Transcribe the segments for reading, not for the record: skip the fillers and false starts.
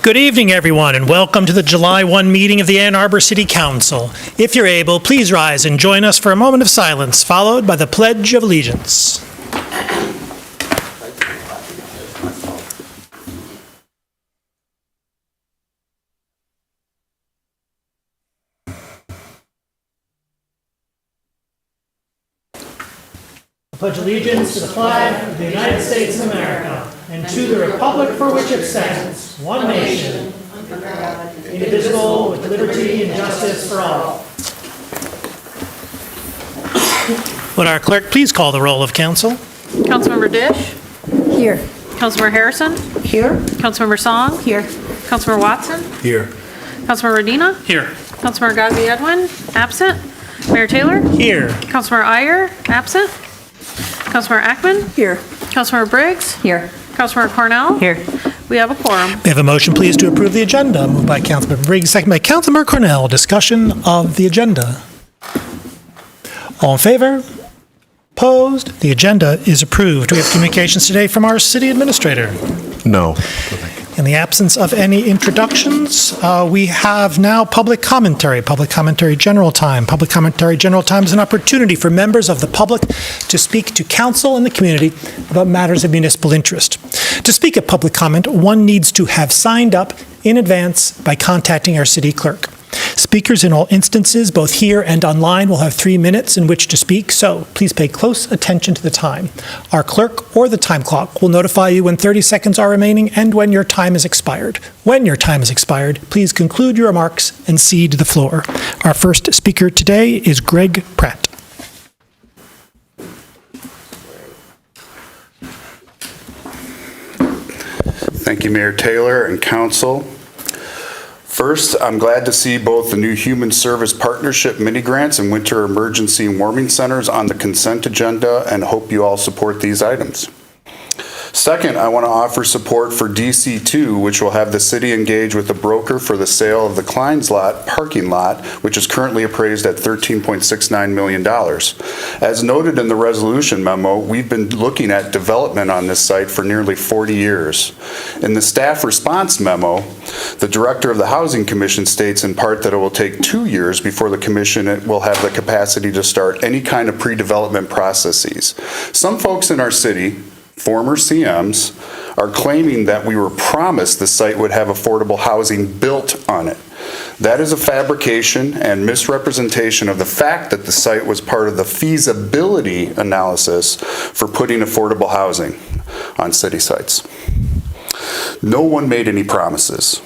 Good evening, everyone, and welcome to the July 1 meeting of the Ann Arbor City Council. If you're able, please rise and join us for a moment of silence, followed by the Pledge of Allegiance. I pledge allegiance to the flag of the United States of America and to the republic for which it stands, one nation, indivisible, with liberty and justice for all. Would our clerk please call the roll of council? Councilmember Dish? Here. Councilmember Harrison? Here. Councilmember Song? Here. Councilmember Watson? Here. Councilmember Medina? Here. Councilmember Godby Edwin? Absent. Mayor Taylor? Here. Councilmember Iyer? Absent. Councilmember Ackman? Here. Councilmember Briggs? Here. Councilmember Cornell? Here. We have a quorum. We have a motion, please, to approve the agenda. Moved by Councilmember Briggs, second by Councilmember Cornell. Discussion of the agenda. All in favor? Opposed? The agenda is approved. Do we have communications today from our city administrator? No. In the absence of any introductions, we have now public commentary general time. Public commentary general time is an opportunity for members of the public to speak to council and the community about matters of municipal interest. To speak at public comment, one needs to have signed up in advance by contacting our city clerk. Speakers in all instances, both here and online, will have 3 minutes in which to speak, so please pay close attention to the time. Our clerk or the time clock will notify you when 30 seconds are remaining and when your time is expired. When your time is expired, please conclude your remarks and cede the floor. Our first speaker today is Greg Pratt. Thank you, Mayor Taylor and Council. First, I'm glad to see both the new Human Service Partnership mini grants and Winter Emergency Warming Centers on the consent agenda and hope you all support these items. Second, I want to offer support for DC2, which will have the city engage with a broker for the sale of the Klein's lot parking lot, which is currently appraised at $13.69 million. As noted in the resolution memo, we've been looking at development on this site for nearly 40 years. In the staff response memo, the director of the Housing Commission states in part that it will take 2 years before the commission will have the capacity to start any kind of pre-development processes. Some folks in our city, former CMs, are claiming that we were promised the site would have affordable housing built on it. That is a fabrication and misrepresentation of the fact that the site was part of the feasibility analysis for putting affordable housing on city sites. No one made any promises.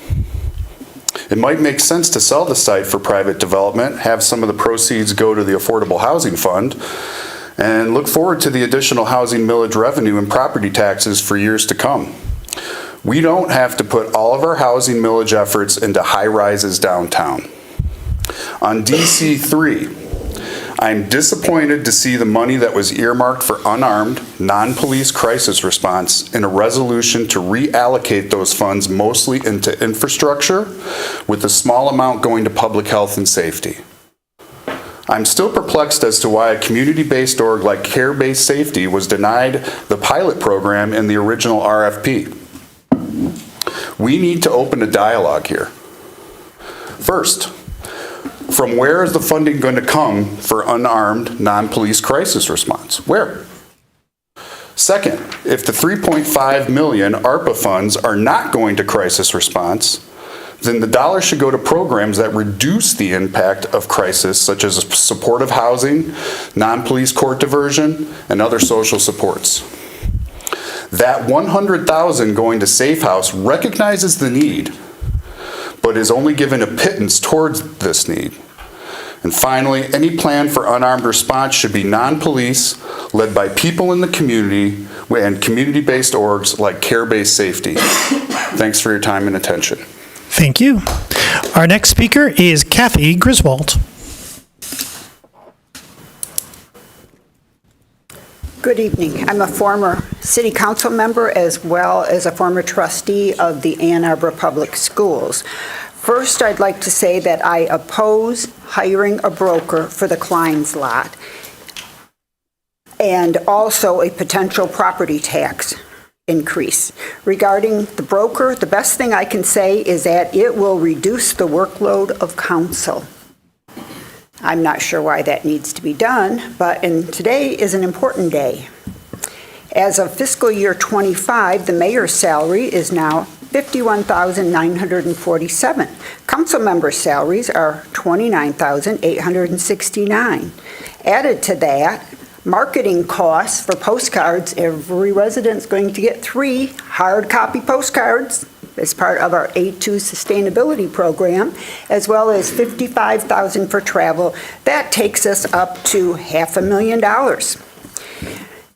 It might make sense to sell the site for private development, have some of the proceeds go to the Affordable Housing Fund, and look forward to the additional housing millage revenue and property taxes for years to come. We don't have to put all of our housing millage efforts into high rises downtown. On DC3, I'm disappointed to see the money that was earmarked for unarmed, non-police crisis response in a resolution to reallocate those funds mostly into infrastructure, with a small amount going to public health and safety. I'm still perplexed as to why a community-based org like Care-Based Safety was denied the pilot program in the original RFP. We need to open a dialogue here. First, from where is the funding going to come for unarmed, non-police crisis response? Where? Second, if the $3.5 million ARPA funds are not going to crisis response, then the dollars should go to programs that reduce the impact of crisis, such as supportive housing, non-police court diversion, and other social supports. That $100,000 going to Safe House recognizes the need, but is only given a pittance towards this need. And finally, any plan for unarmed response should be non-police, led by people in the community and community-based orgs like Care-Based Safety. Thanks for your time and attention. Thank you. Our next speaker is Kathy Griswold. Good evening. I'm a former city council member as well as a former trustee of the Ann Arbor Public Schools. First, I'd like to say that I oppose hiring a broker for the Klein's lot and also a potential property tax increase. Regarding the broker, the best thing I can say is that it will reduce the workload of council. I'm not sure why that needs to be done, and today is an important day. As of fiscal year 25, the mayor's salary is now $51,947. Council members' salaries are $29,869. Added to that, marketing costs for postcards. Every resident's going to get 3 hard copy postcards as part of our A2 sustainability program, as well as $55,000 for travel. That takes us up to $500,000.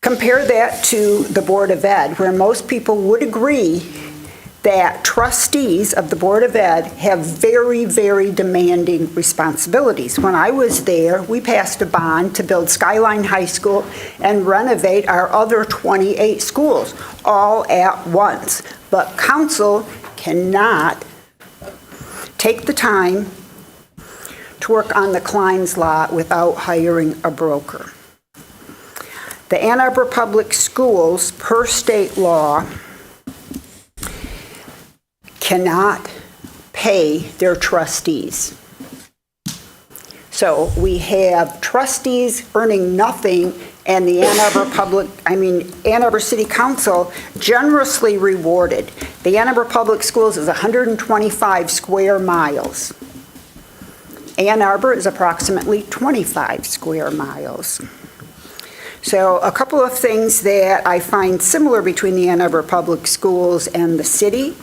Compare that to the Board of Ed, where most people would agree that trustees of the Board of Ed have very, very demanding responsibilities. When I was there, we passed a bond to build Skyline High School and renovate our other 28 schools, all at once. But council cannot take the time to work on the Klein's lot without hiring a broker. The Ann Arbor Public Schools, per state law, cannot pay their trustees. So we have trustees earning nothing, and the Ann Arbor City Council generously rewarded. The Ann Arbor Public Schools is 125 square miles. Ann Arbor is approximately 25 square miles. So a couple of things that I find similar between the Ann Arbor Public Schools and the city.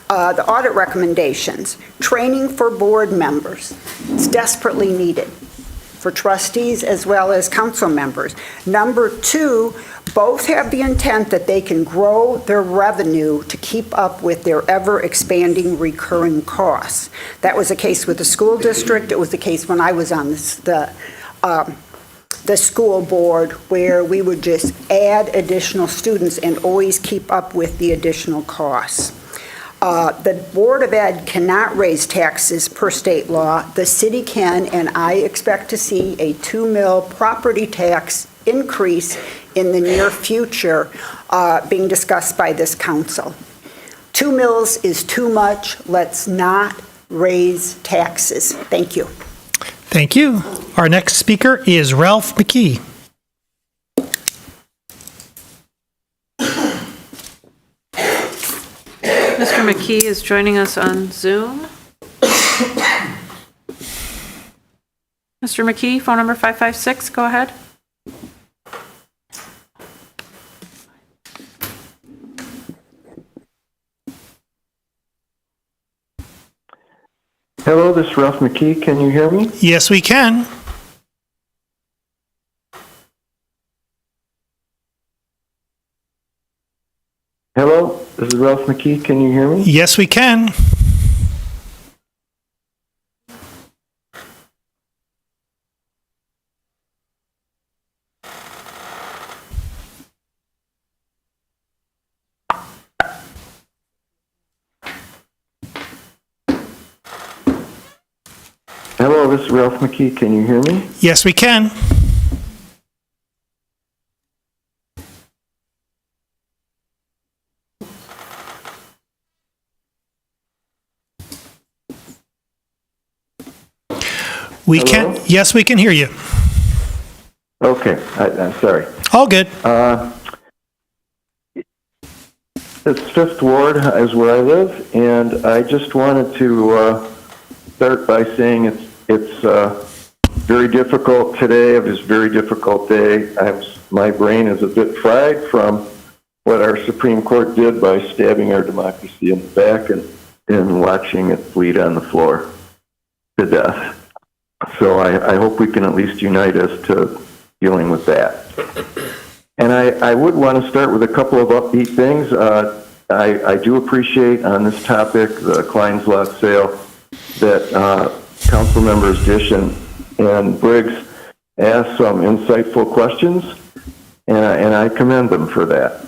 The audit recommendations, training for board members. It's desperately needed for trustees as well as council members. Number 2, both have the intent that they can grow their revenue to keep up with their ever-expanding recurring costs. That was the case with the school district. It was the case when I was on the school board, where we would just add additional students and always keep up with the additional costs. The Board of Ed cannot raise taxes per state law. The city can, and I expect to see a 2 mil property tax increase in the near future being discussed by this council. 2 mils is too much. Let's not raise taxes. Thank you. Thank you. Our next speaker is Ralph McKee. Mr. McKee is joining us on Zoom. Mr. McKee, phone number 556, go ahead. Hello, this is Ralph McKee. Can you hear me? Yes, we can. Hello, this is Ralph McKee. Can you hear me? Yes, we can. Hello, this is Ralph McKee. Can you hear me? Yes, we can. We Hello? can. Yes, we can hear you. Okay, I'm sorry. All good. It's Fifth Ward is where I live, and I just wanted to start by saying it's very difficult today. It was a very difficult day. My brain is a bit fried from what our Supreme Court did by stabbing our democracy in the back and watching it bleed on the floor to death. So I hope we can at least unite as to dealing with that. And I would want to start with a couple of upbeat things. I do appreciate on this topic, the Klein's lot sale, that council members Dish and Briggs asked some insightful questions, and I commend them for that.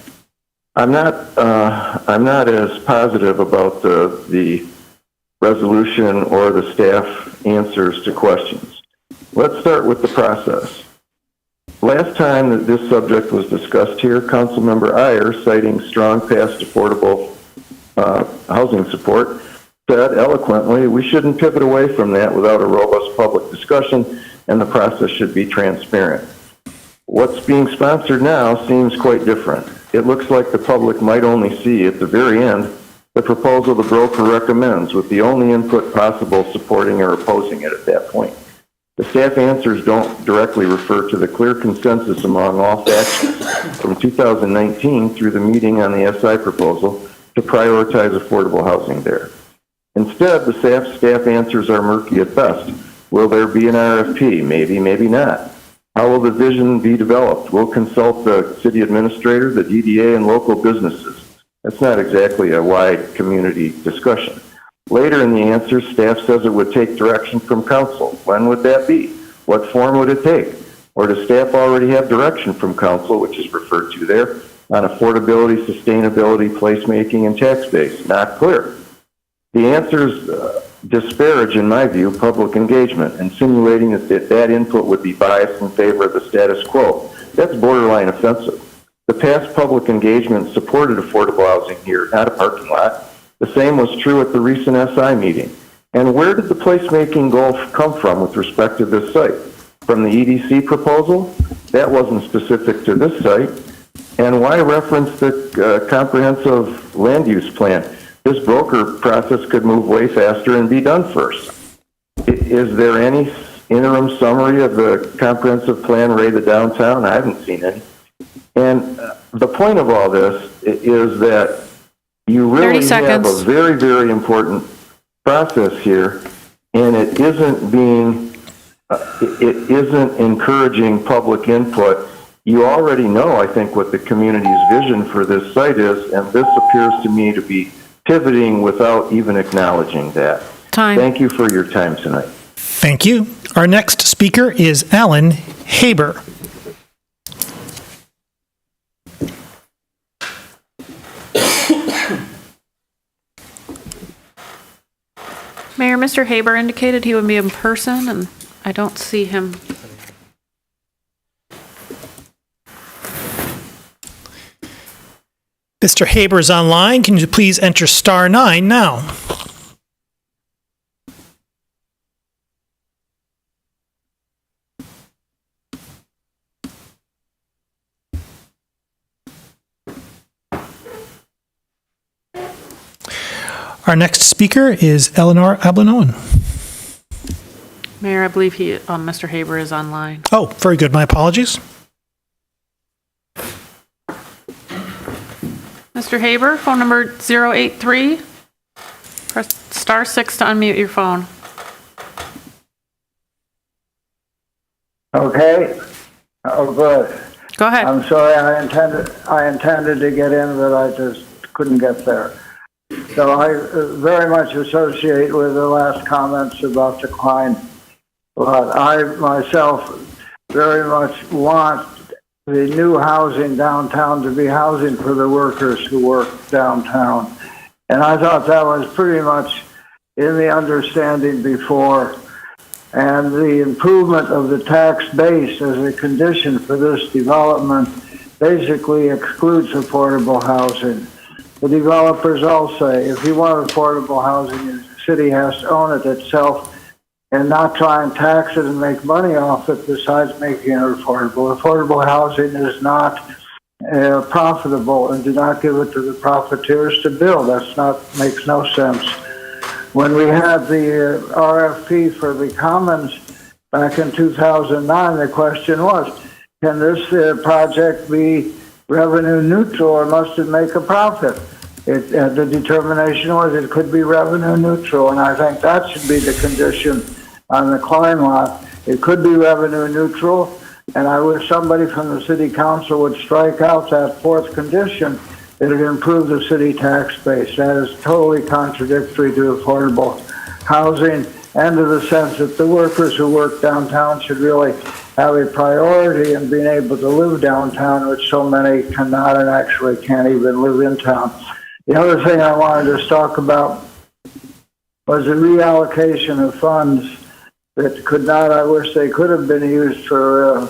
I'm not as positive about the resolution or the staff answers to questions. Let's start with the process. Last time that this subject was discussed here, Councilmember Iyer, citing strong past affordable housing support, said eloquently, we shouldn't pivot away from that without a robust public discussion, and the process should be transparent. What's being sponsored now seems quite different. It looks like the public might only see at the very end the proposal the broker recommends, with the only input possible supporting or opposing it at that point. The staff answers don't directly refer to the clear consensus among all factions from 2019 through the meeting on the SI proposal to prioritize affordable housing there. Instead, the staff answers are murky at best. Will there be an RFP? Maybe, maybe not. How will the vision be developed? We'll consult the city administrator, the DDA, and local businesses. That's not exactly a wide community discussion. Later in the answer, staff says it would take direction from council. When would that be? What form would it take? Or does staff already have direction from council, which is referred to there, on affordability, sustainability, placemaking, and tax base? Not clear. The answers disparage, in my view, public engagement, insinuating that input would be biased in favor of the status quo. That's borderline offensive. The past public engagement supported affordable housing here, not a parking lot. The same was true at the recent SI meeting. And where did the placemaking goal come from with respect to this site? From the EDC proposal? That wasn't specific to this site. And why reference the comprehensive land use plan? This broker process could move way faster and be done first. Is there any interim summary of the comprehensive plan, Ray, the downtown? I haven't seen any. And the point of all this is that you really have a very, very important process here, and it isn't encouraging public input. You already know, I think, what the community's vision for this site is, and this appears to me to be pivoting without even acknowledging that. Thank you for your time tonight. Thank you. Our next speaker is Alan Haber. Mayor, Mr. Haber indicated he would be in person, and I don't see him. Mr. Haber is online. Can you please enter *9 now? Our next speaker is Eleanor Ablanoan. Mayor, I believe Mr. Haber is online. Oh, very good. My apologies. Mr. Haber, phone number 083. Press *6 to unmute your phone. Okay. Oh, good. Go ahead. I'm sorry. I intended to get in, but I just couldn't get there. So I very much associate with the last comments about decline. But I myself very much want the new housing downtown to be housing for the workers who work downtown. And I thought that was pretty much in the understanding before. And the improvement of the tax base as a condition for this development basically excludes affordable housing. The developers all say, if you want affordable housing, the city has to own it itself and not try and tax it and make money off it besides making it affordable. Affordable housing is not profitable, and do not give it to the profiteers to build. Makes no sense. When we had the RFP for the Commons back in 2009, the question was, can this project be revenue neutral or must it make a profit? The determination was it could be revenue neutral, and I think that should be the condition on the Klein lot. It could be revenue neutral, and I wish somebody from the city council would strike out that fourth condition, that it improve the city tax base. That is totally contradictory to affordable housing and to the sense that the workers who work downtown should really have a priority in being able to live downtown, which so many cannot and actually can't even live in town. The other thing I wanted to talk about was the reallocation of funds that could not, I wish they could have been used for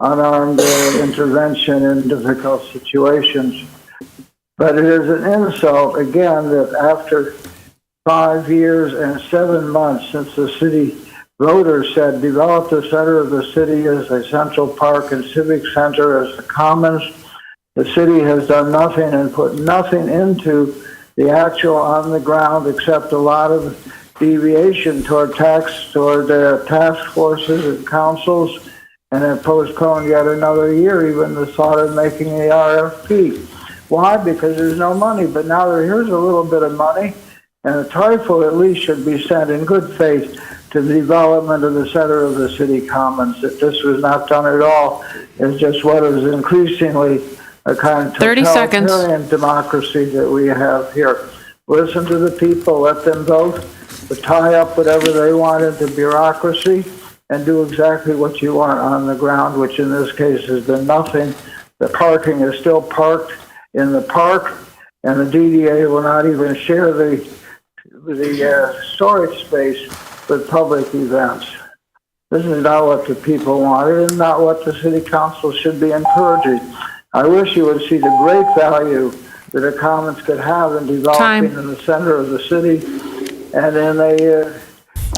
unarmed intervention in difficult situations. But it is an insult, again, that after 5 years and 7 months since the city voters said develop the center of the city as a central park and civic center as the commons, the city has done nothing and put nothing into the actual on the ground except a lot of deviation toward task forces and councils, and it postponed yet another year even the thought of making the RFP. Why? Because there's no money. But now here's a little bit of money, and a trifle at least should be sent in good faith to the development of the center of the city commons. That this was not done at all is just what is increasingly a kind of 30 seconds. totalitarian democracy that we have here. Listen to the people, let them vote, but tie up whatever they want into bureaucracy and do exactly what you want on the ground, which in this case has been nothing. The parking is still parked in the park, and the DDA will not even share the storage space with public events. This is not what the people wanted and not what the city council should be encouraging. I wish you would see the great value that the commons could have in developing in the center of the city and in the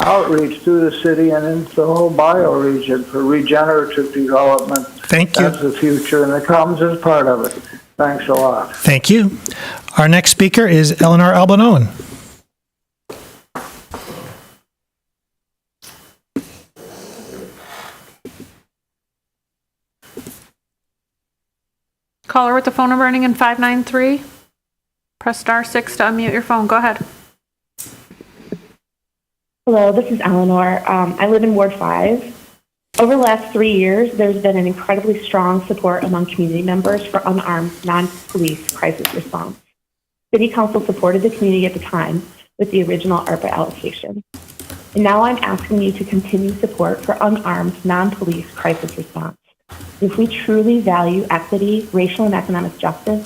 outreach through the city and into the whole bioregion for regenerative development. Thank you. That's the future, and the commons is part of it. Thanks a lot. Thank you. Our next speaker is Eleanor Albanoan. Caller with the phone number ending in 593. Press star 6 to unmute your phone. Go ahead. Hello, this is Eleanor. I live in Ward 5. Over the last 3 years, there's been an incredibly strong support among community members for unarmed, non-police crisis response. City Council supported the community at the time with the original ARPA allocation. And now I'm asking you to continue support for unarmed, non-police crisis response. If we truly value equity, racial and economic justice,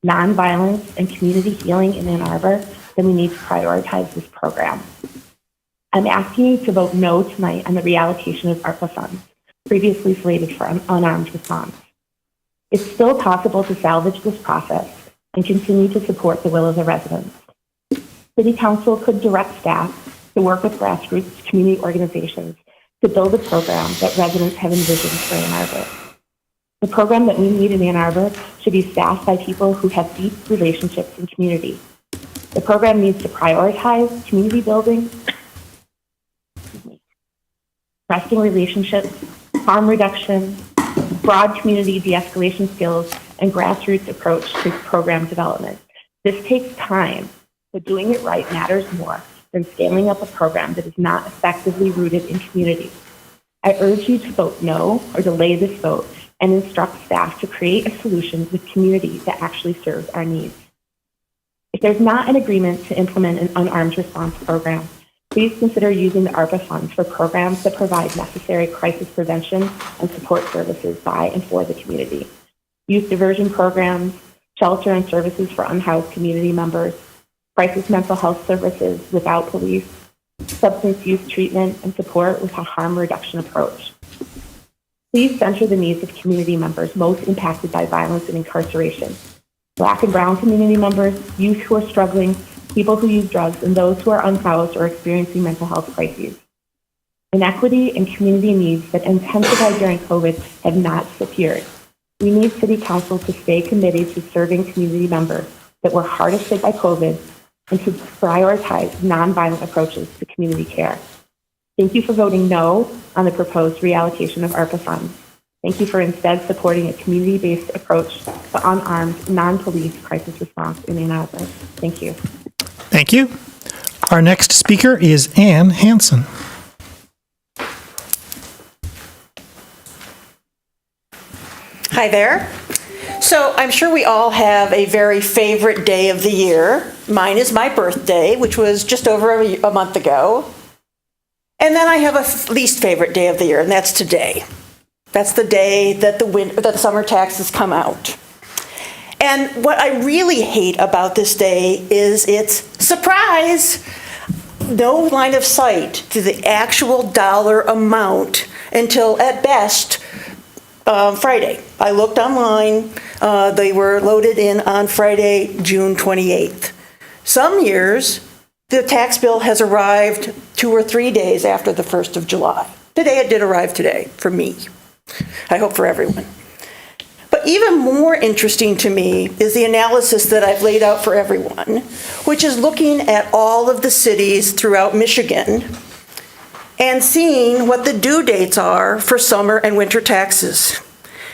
nonviolence, and community healing in Ann Arbor, then we need to prioritize this program. I'm asking you to vote no tonight on the reallocation of ARPA funds, previously slated for an unarmed response. It's still possible to salvage this process and continue to support the will of the residents. City Council could direct staff to work with grassroots community organizations to build a program that residents have envisioned for Ann Arbor. The program that we need in Ann Arbor should be staffed by people who have deep relationships in community. The program needs to prioritize community building, trusting relationships, harm reduction, broad community de-escalation skills, and grassroots approach to program development. This takes time, but doing it right matters more than scaling up a program that is not effectively rooted in community. I urge you to vote no or delay this vote and instruct staff to create a solution with community that actually serves our needs. If there's not an agreement to implement an unarmed response program, please consider using the ARPA funds for programs that provide necessary crisis prevention and support services by and for the community. Youth diversion programs, shelter and services for unhoused community members, crisis mental health services without police, substance use treatment and support with a harm reduction approach. Please center the needs of community members most impacted by violence and incarceration. Black and brown community members, youth who are struggling, people who use drugs, and those who are unhoused or experiencing mental health crises. Inequity and community needs that intensified during COVID have not disappeared. We need City Council to stay committed to serving community members that were hardest hit by COVID and to prioritize nonviolent approaches to community care. Thank you for voting no on the proposed reallocation of ARPA funds. Thank you for instead supporting a community-based approach to unarmed, non-police crisis response in Ann Arbor. Thank you. Thank you. Our next speaker is Ann Hansen. Hi there. So I'm sure we all have a very favorite day of the year. Mine is my birthday, which was just over a month ago. And then I have a least favorite day of the year, and that's today. That's the day that the summer taxes come out. And what I really hate about this day is its surprise, no line of sight to the actual dollar amount until at best Friday. I looked online. They were loaded in on Friday, June 28th. Some years, the tax bill has arrived 2 or 3 days after the 1st of July. Today, it did arrive today, for me. I hope for everyone. But even more interesting to me is the analysis that I've laid out for everyone, which is looking at all of the cities throughout Michigan and seeing what the due dates are for summer and winter taxes.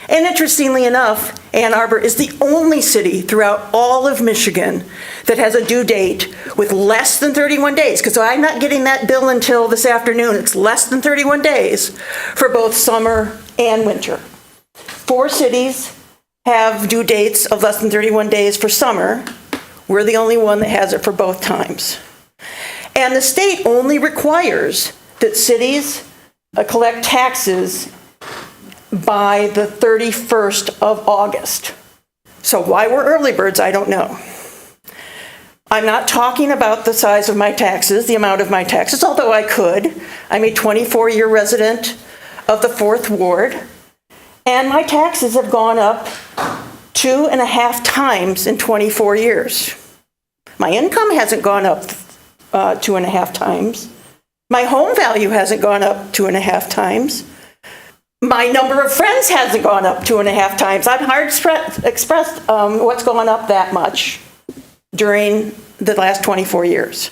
And interestingly enough, Ann Arbor is the only city throughout all of Michigan that has a due date with less than 31 days, because I'm not getting that bill until this afternoon. It's less than 31 days for both summer and winter. 4 cities have due dates of less than 31 days for summer. We're the only one that has it for both times. And the state only requires that cities collect taxes by the 31st of August. So why we're early birds, I don't know. I'm not talking about the size of my taxes, the amount of my taxes, although I could. I'm a 24-year resident of the 4th Ward, and my taxes have gone up 2.5 times in 24 years. My income hasn't gone up 2.5 times. My home value hasn't gone up 2.5 times. My number of friends hasn't gone up 2.5 times. I'm hard expressed what's gone up that much during the last 24 years.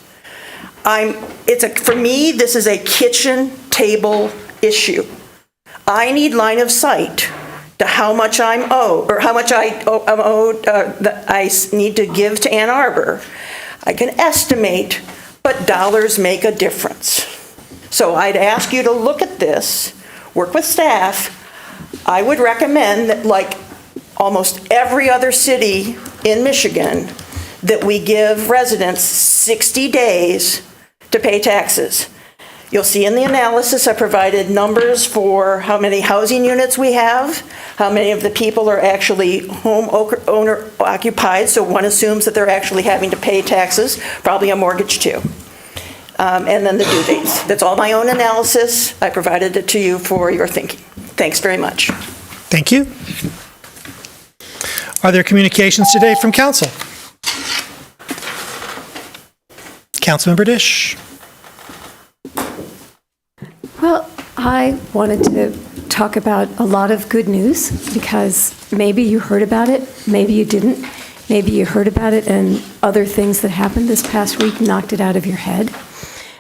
For me, this is a kitchen table issue. I need line of sight to how much I'm owed, or how much I'm owed that I need to give to Ann Arbor. I can estimate, but dollars make a difference. So I'd ask you to look at this, work with staff. I would recommend that, like almost every other city in Michigan, that we give residents 60 days to pay taxes. You'll see in the analysis I provided numbers for how many housing units we have, how many of the people are actually home owner occupied, so one assumes that they're actually having to pay taxes, probably a mortgage too. And then the due dates. That's all my own analysis. I provided it to you for your thinking. Thanks very much. Thank you. Are there communications today from council? Councilmember Dish. Well, I wanted to talk about a lot of good news, because maybe you heard about it, maybe you didn't. Maybe you heard about it and other things that happened this past week knocked it out of your head.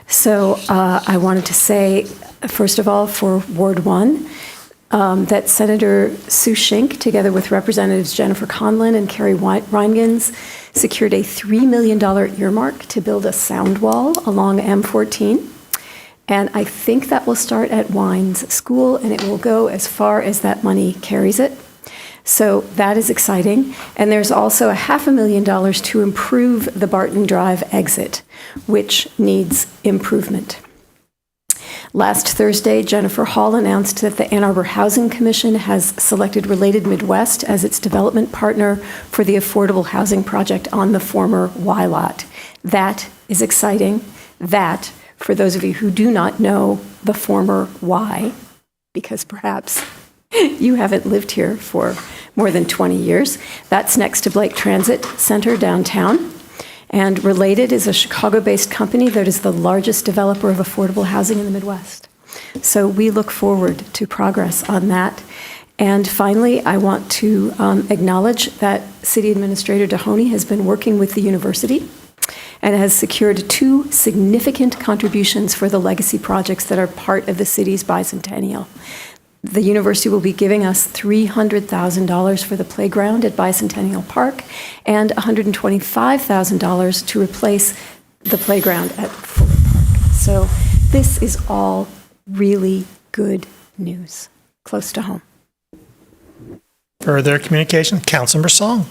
So I wanted to say, first of all, for Ward 1, that Senator Sue Shink, together with Representatives Jennifer Conlon and Kerry Reingans, secured a $3 million earmark to build a sound wall along M14. And I think that will start at Wines School, and it will go as far as that money carries it. So that is exciting. And there's also $500,000 to improve the Barton Drive exit, which needs improvement. Last Thursday, Jennifer Hall announced that the Ann Arbor Housing Commission has selected Related Midwest as its development partner for the affordable housing project on the former Y lot. That is exciting. That, for those of you who do not know the former Y, because perhaps you haven't lived here for more than 20 years, that's next to Blake Transit Center downtown. And Related is a Chicago-based company that is the largest developer of affordable housing in the Midwest. So we look forward to progress on that. And finally, I want to acknowledge that City Administrator Dohoney has been working with the university and has secured 2 significant contributions for the legacy projects that are part of the city's bicentennial. The university will be giving us $300,000 for the playground at Bicentennial Park and $125,000 to replace the playground at Fuller Park. So this is all really good news, close to home. Further communication, Councilmember Song.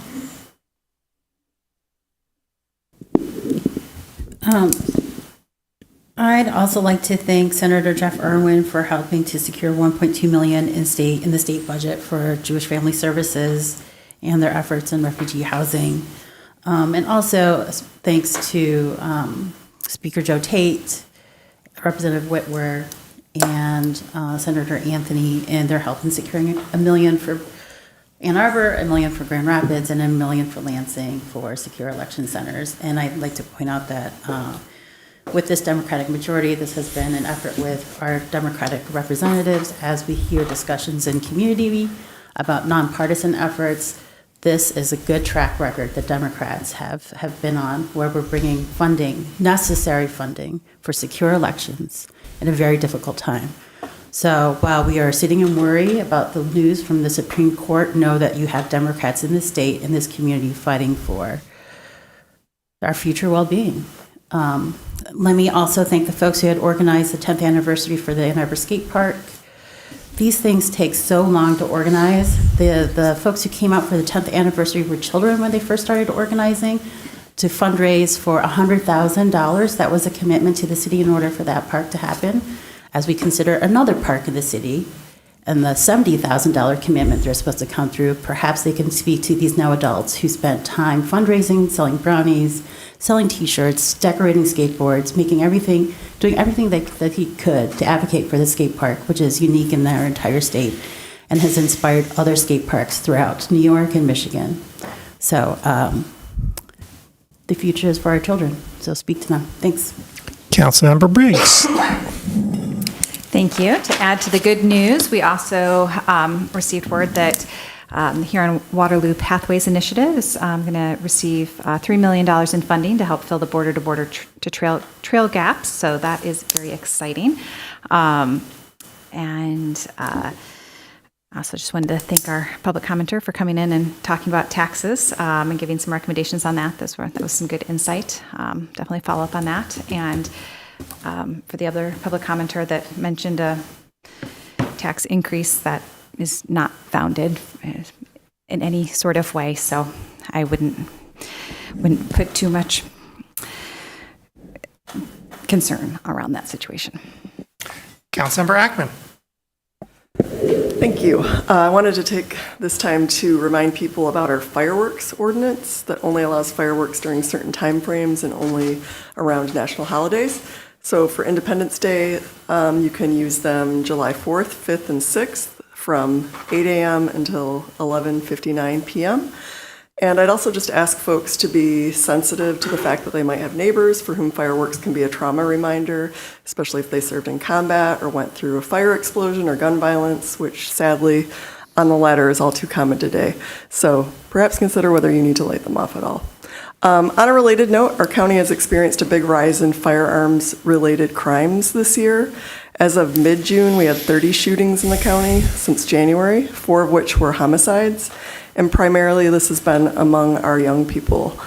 I'd also like to thank Senator Jeff Irwin for helping to secure $1.2 million in the state budget for Jewish Family Services and their efforts in refugee housing. And also thanks to Speaker Joe Tate, Representative Whitwer, and Senator Anthony, and their help in securing $1 million for Ann Arbor, $1 million for Grand Rapids, and $1 million for Lansing for secure election centers. And I'd like to point out that with this Democratic majority, this has been an effort with our Democratic representatives as we hear discussions in community about nonpartisan efforts. This is a good track record that Democrats have been on, where we're bringing funding, necessary funding, for secure elections in a very difficult time. So while we are sitting and worry about the news from the Supreme Court, know that you have Democrats in this state, in this community, fighting for our future well-being. Let me also thank the folks who had organized the 10th anniversary for the Ann Arbor Skate Park. These things take so long to organize. The folks who came out for the 10th anniversary were children when they first started organizing to fundraise for $100,000. That was a commitment to the city in order for that park to happen. As we consider another park in the city and the $70,000 commitment they're supposed to come through, perhaps they can speak to these now adults who spent time fundraising, selling brownies, selling T-shirts, decorating skateboards, doing everything that he could to advocate for the skate park, which is unique in our entire state and has inspired other skate parks throughout New York and Michigan. So the future is for our children, so speak to them. Thanks. Councilmember Briggs. Thank you. To add to the good news, we also received word that here on Waterloo Pathways Initiative is going to receive $3 million in funding to help fill the border-to-border trail gaps. So that is very exciting. And I also just wanted to thank our public commenter for coming in and talking about taxes and giving some recommendations on that. That was some good insight. Definitely follow up on that. And for the other public commenter that mentioned a tax increase that is not founded in any sort of way, so I wouldn't put too much concern around that situation. Councilmember Ackman. Thank you. I wanted to take this time to remind people about our fireworks ordinance that only allows fireworks during certain time frames and only around national holidays. So for Independence Day, you can use them July 4th, 5th, and 6th from 8 a.m. until 11:59 p.m. And I'd also just ask folks to be sensitive to the fact that they might have neighbors for whom fireworks can be a trauma reminder, especially if they served in combat or went through a fire explosion or gun violence, which sadly on the latter is all too common today. So perhaps consider whether you need to light them off at all. On a related note, our county has experienced a big rise in firearms-related crimes this year. As of mid-June, we had 30 shootings in the county since January, 4 of which were homicides, and primarily this has been among our young people.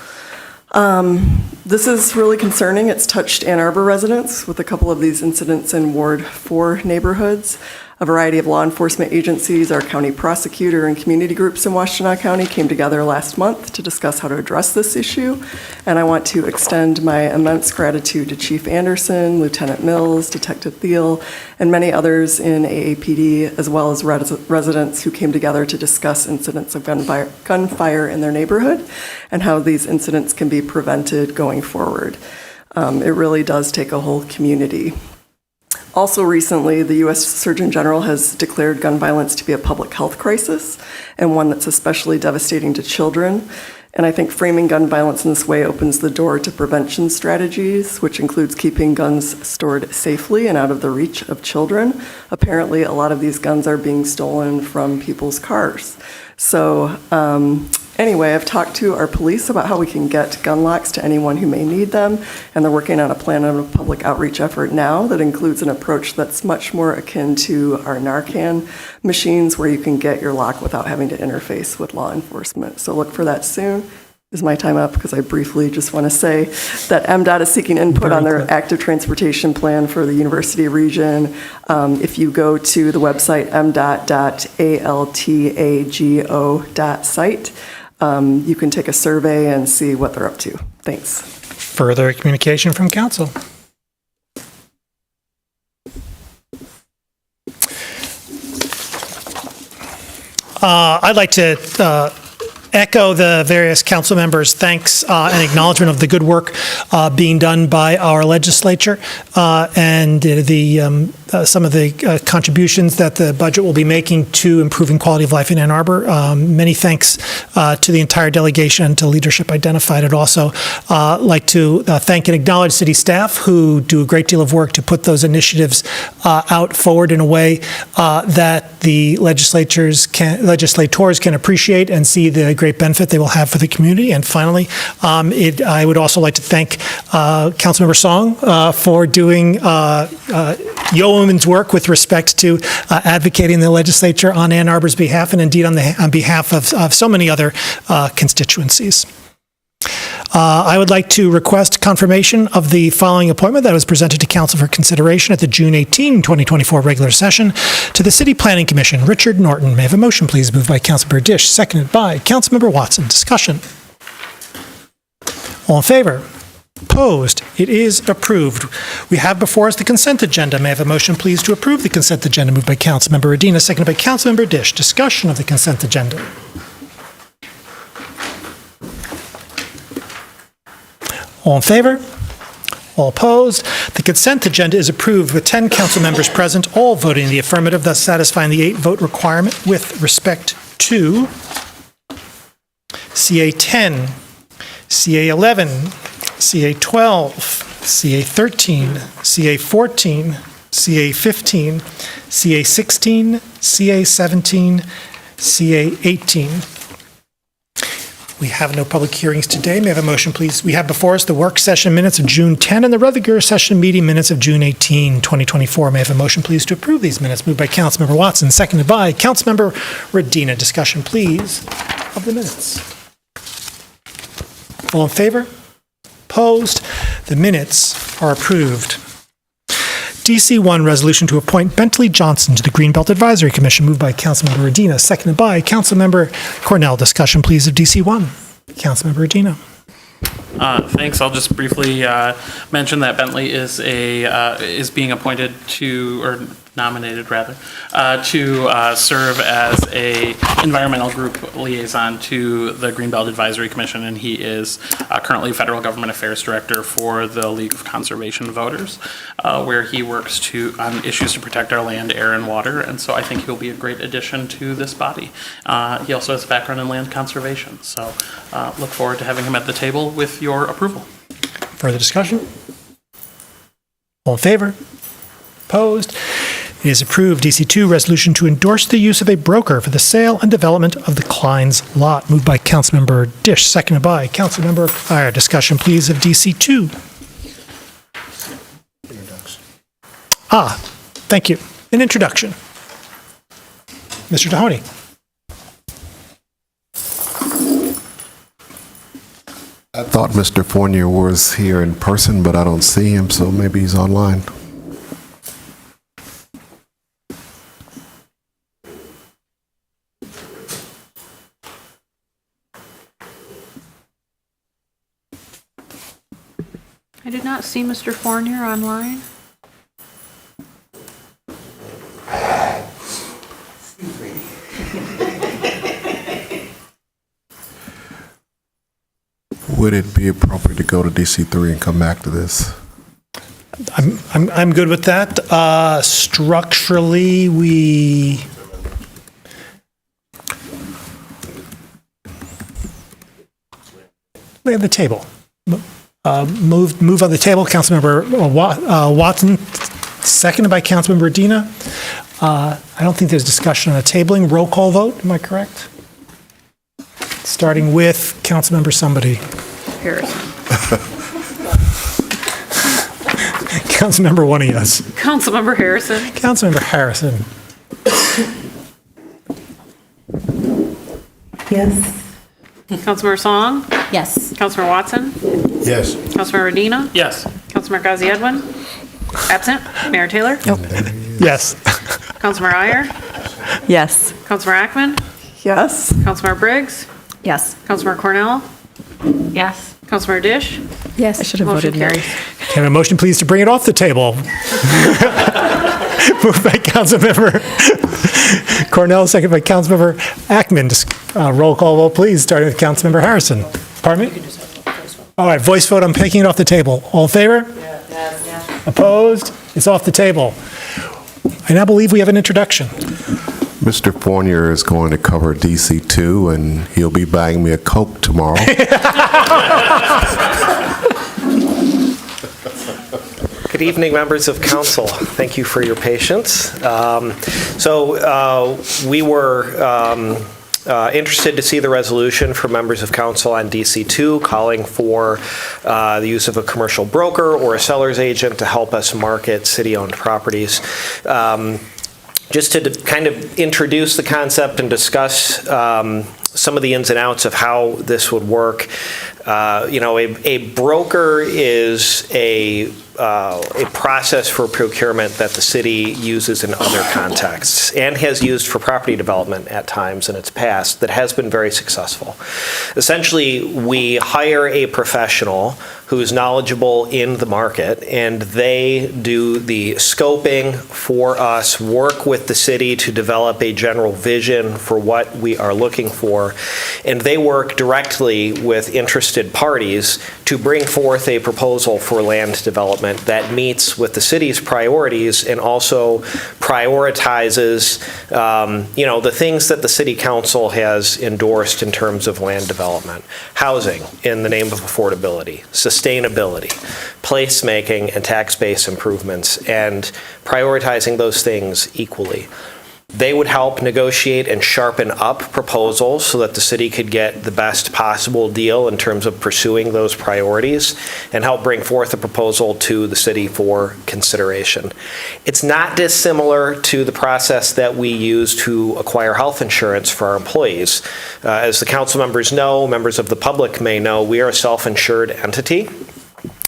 This is really concerning. It's touched Ann Arbor residents with a couple of these incidents in Ward 4 neighborhoods. A variety of law enforcement agencies, our county prosecutor, and community groups in Washtenaw County came together last month to discuss how to address this issue. And I want to extend my immense gratitude to Chief Anderson, Lieutenant Mills, Detective Thiel, and many others in AAPD, as well as residents who came together to discuss incidents of gunfire in their neighborhood and how these incidents can be prevented going forward. It really does take a whole community. Also recently, the U.S. Surgeon General has declared gun violence to be a public health crisis and one that's especially devastating to children. And I think framing gun violence in this way opens the door to prevention strategies, which includes keeping guns stored safely and out of the reach of children. Apparently, a lot of these guns are being stolen from people's cars. So anyway, I've talked to our police about how we can get gun locks to anyone who may need them, and they're working on a plan on a public outreach effort now that includes an approach that's much more akin to our Narcan machines, where you can get your lock without having to interface with law enforcement. So look for that soon. Is my time up? Because I briefly just want to say that MDOT is seeking input on their active transportation plan for the university region. If you go to the website mdot.altago.site, you can take a survey and see what they're up to. Thanks. Further communication from council. I'd like to echo the various council members' thanks and acknowledgement of the good work being done by our legislature and the some of the contributions that the budget will be making to improving quality of life in Ann Arbor. Many thanks to the entire delegation and to leadership identified. I'd also like to thank and acknowledge city staff who do a great deal of work to put those initiatives out forward in a way that the legislators can appreciate and see the great benefit they will have for the community. And finally, I would also like to thank Councilmember Song for doing yeoman's work with respect to advocating the legislature on Ann Arbor's behalf and indeed on behalf of so many other constituencies. I would like to request confirmation of the following appointment that was presented to Council for consideration at the June 18, 2024 regular session to the City Planning Commission. Richard Norton. May I have a motion, please? Moved by Councilmember Dish, seconded by Councilmember Watson. Discussion. All in favor? Opposed? It is approved. We have before us the consent agenda. May I have a motion, please, to approve the consent agenda? Moved by Councilmember Medina, seconded by Councilmember Dish. Discussion of the consent agenda. All in favor? All opposed? The consent agenda is approved with 10 council members present, all voting in the affirmative, thus satisfying the 8-vote requirement with respect to CA 10, CA 11, CA 12, CA 13, CA 14, CA 15, CA 16, CA 17, CA 18. We have no public hearings today. May I have a motion, please? We have before us the work session minutes of June 10 and the regular session meeting minutes of June 18, 2024. May I have a motion, please, to approve these minutes? Moved by Councilmember Watson, seconded by Councilmember Redina. Discussion, please, of the minutes. All in favor? Opposed? The minutes are approved. DC1 resolution to appoint Bentley Johnson to the Greenbelt Advisory Commission, moved by Councilmember Redina, seconded by Councilmember Cornell. Discussion, please, of DC1. Councilmember Redina. Thanks. I'll just briefly mention that Bentley is being appointed to, or nominated rather, to serve as a environmental group liaison to the Greenbelt Advisory Commission, and he is currently Federal Government Affairs Director for the League of Conservation Voters, where he works on issues to protect our land, air, and water, and so I think he'll be a great addition to this body. He also has a background in land conservation, so look forward to having him at the table with your approval. Further discussion? All in favor? Opposed? It is approved. DC2, resolution to endorse the use of a broker for the sale and development of the Klein's lot, moved by Councilmember Dish, seconded by Councilmember Fire. Discussion, please, of DC2. Thank you. An introduction. Mr. Mahoney. I thought Mr. Fournier was here in person, but I don't see him, so maybe he's online. I did not see Mr. Fournier online. Would it be appropriate to go to DC3 and come back to this? I'm good with that. Structurally, we have the table. Move on the table. Councilmember Watson, seconded by Councilmember Medina. I don't think there's discussion on the tabling. Roll call vote, am I correct? Starting with Councilmember somebody. Harrison. Councilmember one of us. Councilmember Harrison. Councilmember Harrison. Yes. Councilmember Song. Yes. Councilmember Watson. Yes. Councilmember Medina. Yes. Councilmember Ghazi Edwin. Absent. Mayor Taylor. Yes. Councilmember Iyer. Yes. Councilmember Ackman. Yes. Councilmember Briggs. Yes. Councilmember Cornell. Yes. Councilmember Dish. Yes. I should have Motion voted no. carries. Can I have a motion, please, to bring it off the table? Moved by Councilmember Cornell, second by Councilmember Ackman. Roll call vote, please, starting with Councilmember Harrison. Pardon me? All right, voice vote, I'm taking it off the table. All in favor? Yes. Opposed? It's off the table. I now believe we have an introduction. Mr. Fournier is going to cover DC2, and he'll be buying me a Coke tomorrow. Good evening, members of council. Thank you for your patience. We were interested to see the resolution from members of council on DC2 calling for the use of a commercial broker or a seller's agent to help us market city-owned properties. Just to kind of introduce the concept and discuss some of the ins and outs of how this would work. A broker is a process for procurement that the city uses in other contexts and has used for property development at times in its past that has been very successful. Essentially, we hire a professional who is knowledgeable in the market, and they do the scoping for us, work with the city to develop a general vision for what we are looking for, and they work directly with interested parties to bring forth a proposal for land development that meets with the city's priorities and also prioritizes, the things that the city council has endorsed in terms of land development. Housing in the name of affordability, sustainability, placemaking, and tax base improvements, and prioritizing those things equally. They would help negotiate and sharpen up proposals so that the city could get the best possible deal in terms of pursuing those priorities and help bring forth a proposal to the city for consideration. It's not dissimilar to the process that we use to acquire health insurance for our employees. As the council members know, members of the public may know, we are a self-insured entity.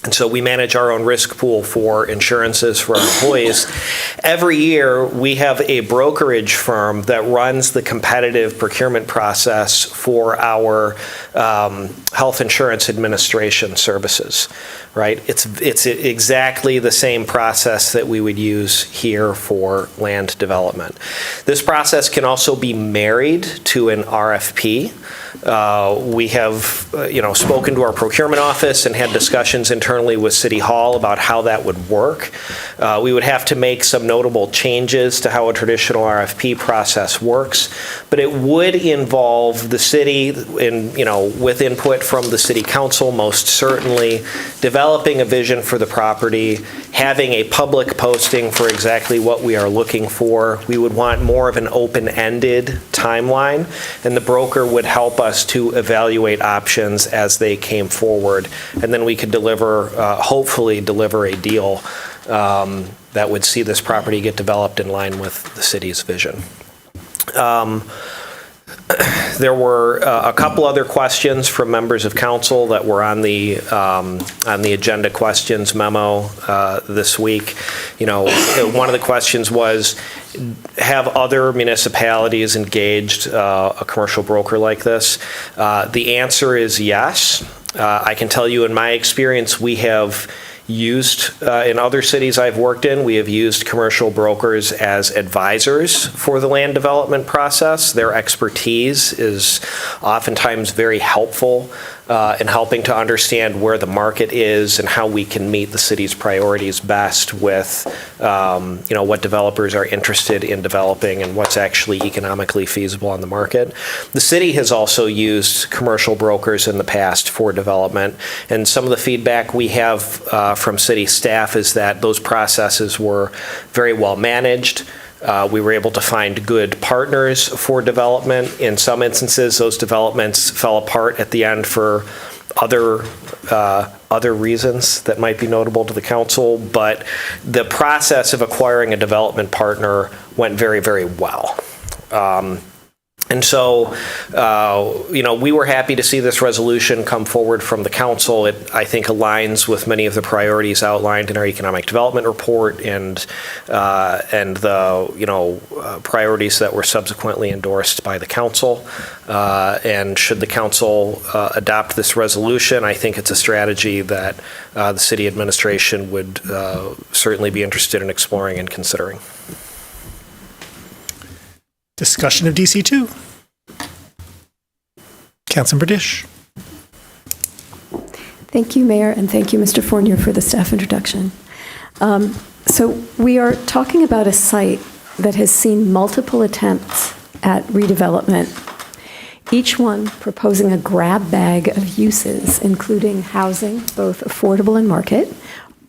And so we manage our own risk pool for insurances for our employees. Every year, we have a brokerage firm that runs the competitive procurement process for our health insurance administration services, right? It's exactly the same process that we would use here for land development. This process can also be married to an RFP. We have, spoken to our procurement office and had discussions internally with City Hall about how that would work. We would have to make some notable changes to how a traditional RFP process works, but it would involve the city with input from the city council, most certainly, developing a vision for the property, having a public posting for exactly what we are looking for. We would want more of an open-ended timeline, and the broker would help us to evaluate options as they came forward, and then we could hopefully deliver a deal that would see this property get developed in line with the city's vision. There were a couple other questions from members of council that were on the agenda questions memo this week. One of the questions was, have other municipalities engaged a commercial broker like this? The answer is yes. I can tell you in my experience, we have used, in other cities I've worked in, we have used commercial brokers as advisors for the land development process. Their expertise is oftentimes very helpful in helping to understand where the market is and how we can meet the city's priorities best with, what developers are interested in developing and what's actually economically feasible on the market. The city has also used commercial brokers in the past for development, and some of the feedback we have from city staff is that those processes were very well managed. We were able to find good partners for development. In some instances, those developments fell apart at the end for other reasons that might be notable to the council, but the process of acquiring a development partner went very, very well. And so, we were happy to see this resolution come forward from the council. It, I think, aligns with many of the priorities outlined in our economic development report and the priorities that were subsequently endorsed by the council. And should the council adopt this resolution, I think it's a strategy that the city administration would certainly be interested in exploring and considering. Discussion of DC2. Councilmember Dish. Thank you, Mayor, and thank you, Mr. Fournier, for the staff introduction. So So we are talking about a site that has seen multiple attempts at redevelopment, each one proposing a grab bag of uses, including housing, both affordable and market,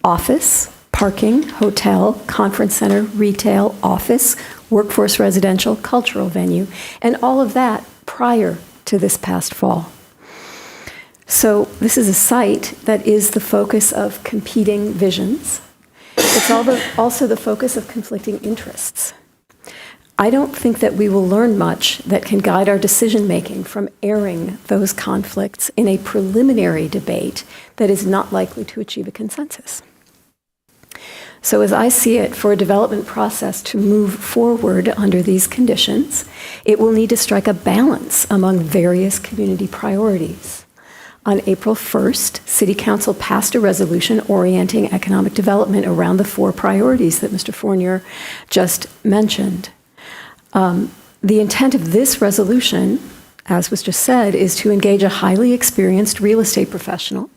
office, parking, hotel, conference center, retail, office, workforce residential, cultural venue, and all of that prior to this past fall. So this is a site that is the focus of competing visions. It's also the focus of conflicting interests. I don't think that we will learn much that can guide our decision-making from airing those conflicts in a preliminary debate that is not likely to achieve a consensus. So as I see it, for a development process to move forward under these conditions, it will need to strike a balance among various community priorities. On April 1st, City Council passed a resolution orienting economic development around the 4 priorities that Mr. Fournier just mentioned. The intent of this resolution, as was just said, is to engage a highly experienced real estate professional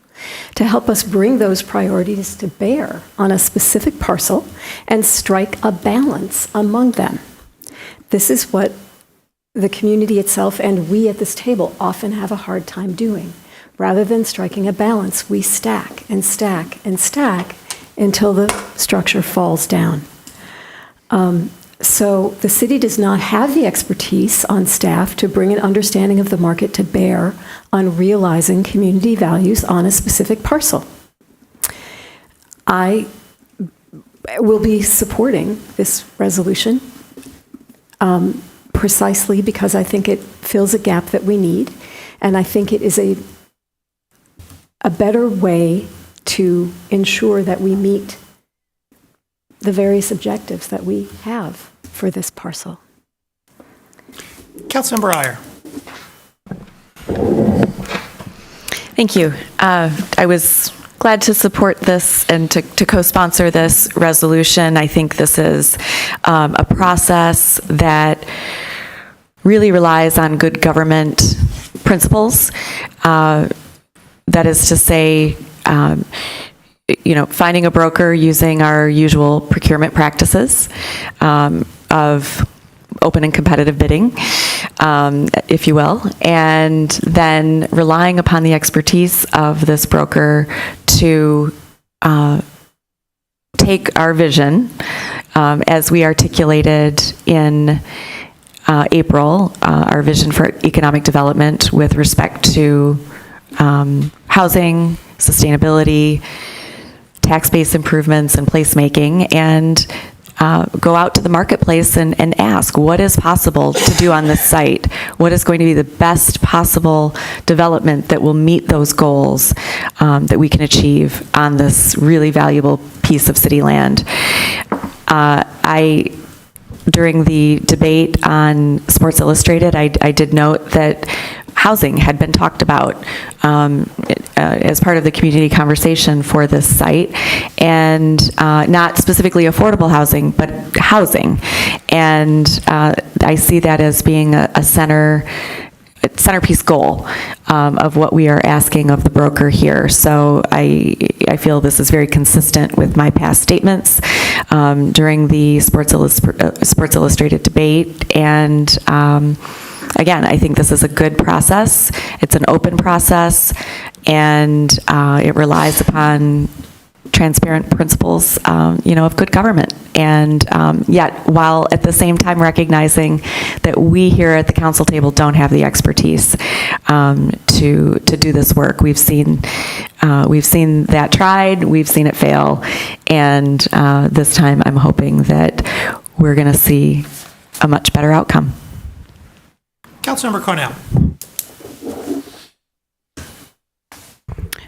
to help us bring those priorities to bear on a specific parcel and strike a balance among them. This is what the community itself and we at this table often have a hard time doing. Rather than striking a balance, we stack and stack and stack until the structure falls down. So the city does not have the expertise on staff to bring an understanding of the market to bear on realizing community values on a specific parcel. I will be supporting this resolution precisely because I think it fills a gap that we need, and I think it is a better way to ensure that we meet the various objectives that we have for this parcel. Councilmember Iyer. Thank you. I was glad to support this and to co-sponsor this resolution. I think this is a process that really relies on good government principles. That is to say, finding a broker using our usual procurement practices of open and competitive bidding, if you will, and then relying upon the expertise of this broker to take our vision, as we articulated in April, our vision for economic development with respect to housing, sustainability, tax-based improvements, and placemaking, and go out to the marketplace and ask what is possible to do on this site, what is going to be the best possible development that will meet those goals that we can achieve on this really valuable piece of city land. During the debate on Sports Illustrated, I did note that housing had been talked about as part of the community conversation for this site, and not specifically affordable housing, but housing. And I see that as being a centerpiece goal of what we are asking of the broker here. So I feel this is very consistent with my past statements during the Sports Illustrated debate, and again, I think this is a good process. It's an open process, and it relies upon transparent principles, of good government. And yet, while at the same time recognizing that we here at the council table don't have the expertise to do this work, we've seen that tried, we've seen it fail, and this time I'm hoping that we're going to see a much better outcome. Councilmember Cornell.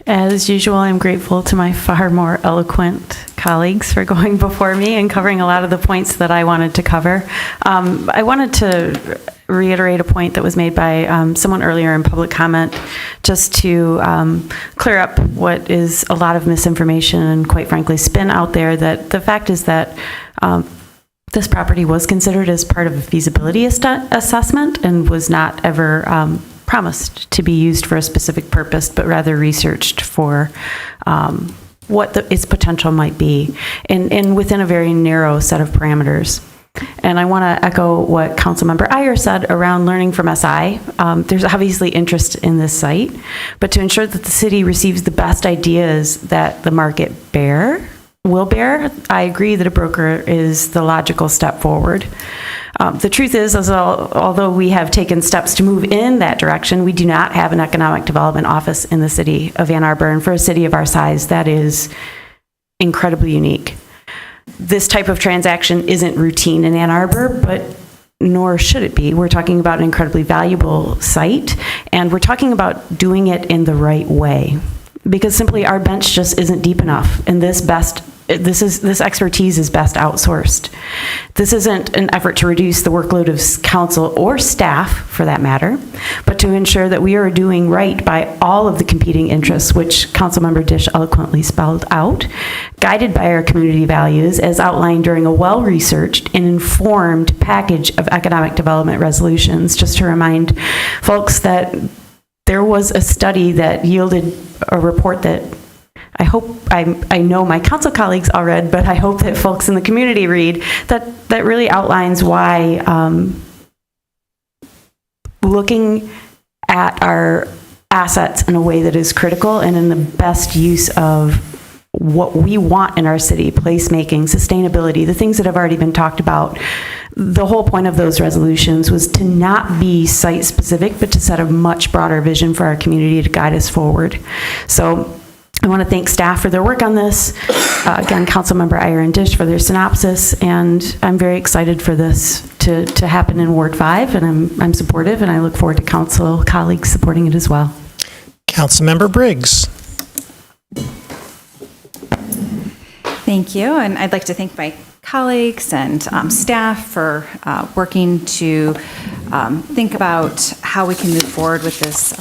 As usual, I'm grateful to my far more eloquent colleagues for going before me and covering a lot of the points that I wanted to cover. I wanted to reiterate a point that was made by someone earlier in public comment, just to clear up what is a lot of misinformation and, quite frankly, spin out there. That the fact is that this property was considered as part of a feasibility assessment and was not ever promised to be used for a specific purpose, but rather researched for what its potential might be, and within a very narrow set of parameters. And I want to echo what Councilmember Iyer said around learning from SI. There's obviously interest in this site, but to ensure that the city receives the best ideas that the market will bear, I agree that a broker is the logical step forward. The truth is, although we have taken steps to move in that direction, we do not have an economic development office in the city of Ann Arbor, and for a city of our size, that is incredibly unique. This type of transaction isn't routine in Ann Arbor, but nor should it be. We're talking about an incredibly valuable site, and we're talking about doing it in the right way, because simply our bench just isn't deep enough, and this expertise is best outsourced. This isn't an effort to reduce the workload of council or staff, for that matter, but to ensure that we are doing right by all of the competing interests, which Councilmember Dish eloquently spelled out, guided by our community values as outlined during a well-researched and informed package of economic development resolutions. Just to remind folks that there was a study that yielded a report that I know my council colleagues all read, but I hope that folks in the community read, that really outlines why looking at our assets in a way that is critical and in the best use of what we want in our city, placemaking, sustainability, the things that have already been talked about. The whole point of those resolutions was to not be site-specific, but to set a much broader vision for our community to guide us forward. So I want to thank staff for their work on this. Again, Councilmember Iyer and Dish for their synopsis, and I'm very excited for this to happen in Ward 5, and I'm supportive, and I look forward to council colleagues supporting it as well. Councilmember Briggs. Thank you, and I'd like to thank my colleagues and staff for working to think about how we can move forward with this,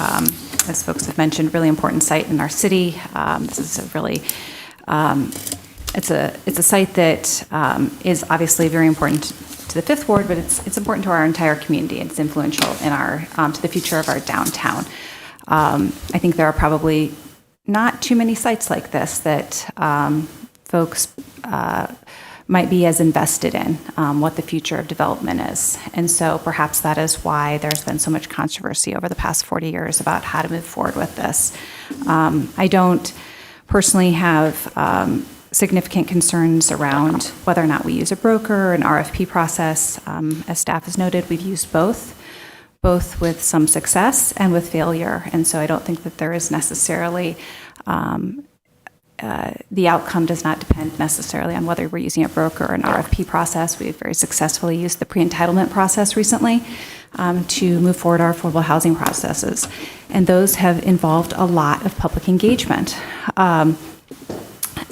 as folks have mentioned, really important site in our city. This is a really, it's a site that is obviously very important to the Fifth Ward, but it's important to our entire community. It's influential in our to the future of our downtown. I think there are probably not too many sites like this that folks might be as invested in what the future of development is. And so perhaps that is why there's been so much controversy over the past 40 years about how to move forward with this. I don't personally have significant concerns around whether or not we use a broker or an RFP process. As staff has noted, we've used both with some success and with failure. And so I don't think that there is necessarily the outcome does not depend necessarily on whether we're using a broker or an RFP process. We've very successfully used the pre-entitlement process recently to move forward our affordable housing processes. And those have involved a lot of public engagement. I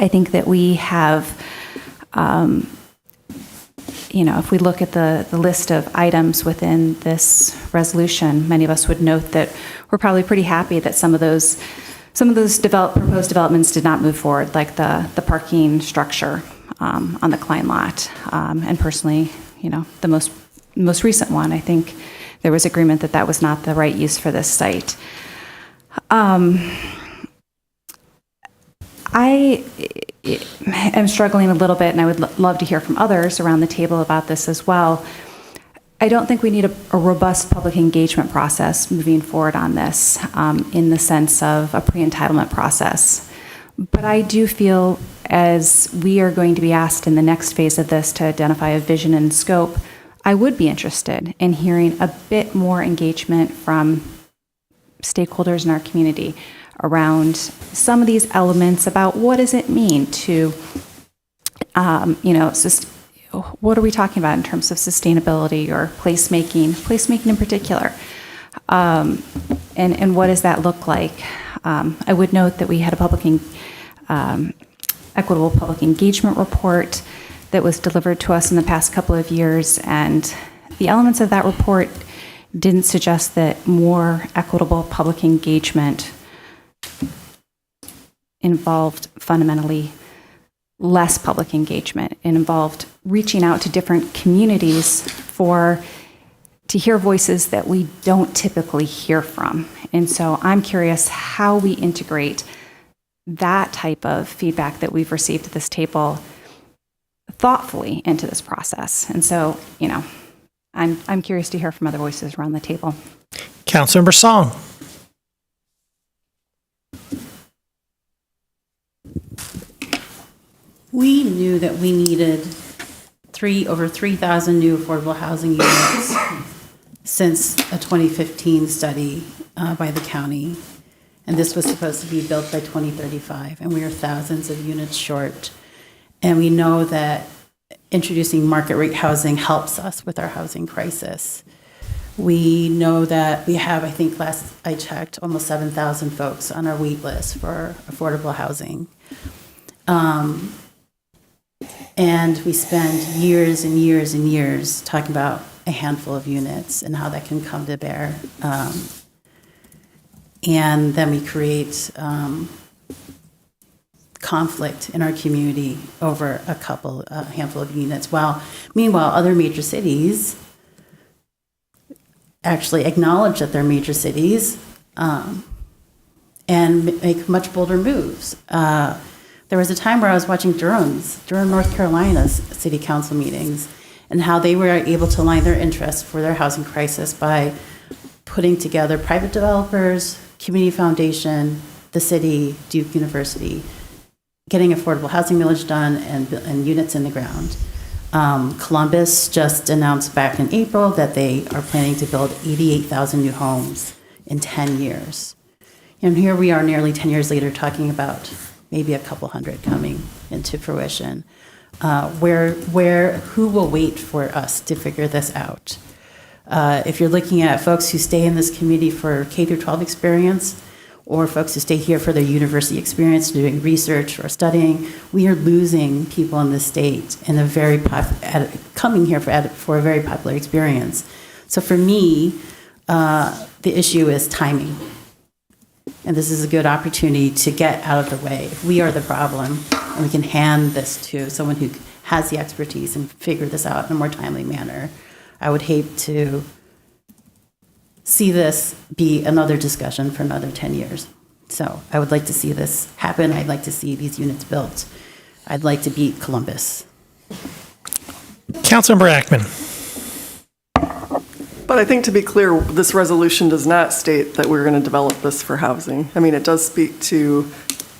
think that we have, if we look at the list of items within this resolution, many of us would note that we're probably pretty happy that some of those proposed developments did not move forward, like the parking structure on the Klein lot. And personally, the most recent one, I think there was agreement that that was not the right use for this site. I am struggling a little bit, and I would love to hear from others around the table about this as well. I don't think we need a robust public engagement process moving forward on this in the sense of a pre-entitlement process. But I do feel as we are going to be asked in the next phase of this to identify a vision and scope, I would be interested in hearing a bit more engagement from stakeholders in our community around some of these elements about what does it mean to, what are we talking about in terms of sustainability or placemaking in particular, and what does that look like? I would note that we had a equitable public engagement report that was delivered to us in the past couple of years, and the elements of that report didn't suggest that more equitable public engagement involved fundamentally less public engagement. It involved reaching out to different communities to hear voices that we don't typically hear from. And so I'm curious how we integrate that type of feedback that we've received at this table thoughtfully into this process. And so, I'm curious to hear from other voices around the table. Councilmember Song. We knew that we needed over 3,000 new affordable housing units since a 2015 study by the county. And this was supposed to be built by 2035, and we are thousands of units short. And we know that introducing market rate housing helps us with our housing crisis. We know that we have, I think last I checked, almost 7,000 folks on our wait list for affordable housing. And we spend years and years and years talking about a handful of units and how that can come to bear. And then we create conflict in our community over a handful of units. Meanwhile, other major cities actually acknowledge that they're major cities and make much bolder moves. There was a time where I was watching Durham, North Carolina's city council meetings, and how they were able to align their interests for their housing crisis by putting together private developers, community foundation, the city, Duke University, getting affordable housing millage done and units in the ground. Columbus just announced back in April that they are planning to build 88,000 new homes in 10 years. And here we are nearly 10 years later talking about maybe a couple hundred coming into fruition. Who will wait for us to figure this out? If you're looking at folks who stay in this community for K through 12 experience, or folks who stay here for their university experience, doing research or studying, we are losing people in this state in coming here for a very popular experience. So for me, the issue is timing. And this is a good opportunity to get out of the way. If we are the problem, and we can hand this to someone who has the expertise and figure this out in a more timely manner, I would hate to see this be another discussion for another 10 years. So I would like to see this happen. I'd like to see these units built. I'd like to beat Columbus. Councilmember Ackman. But I think to be clear, this resolution does not state that we're going to develop this for housing. I mean, it does speak to,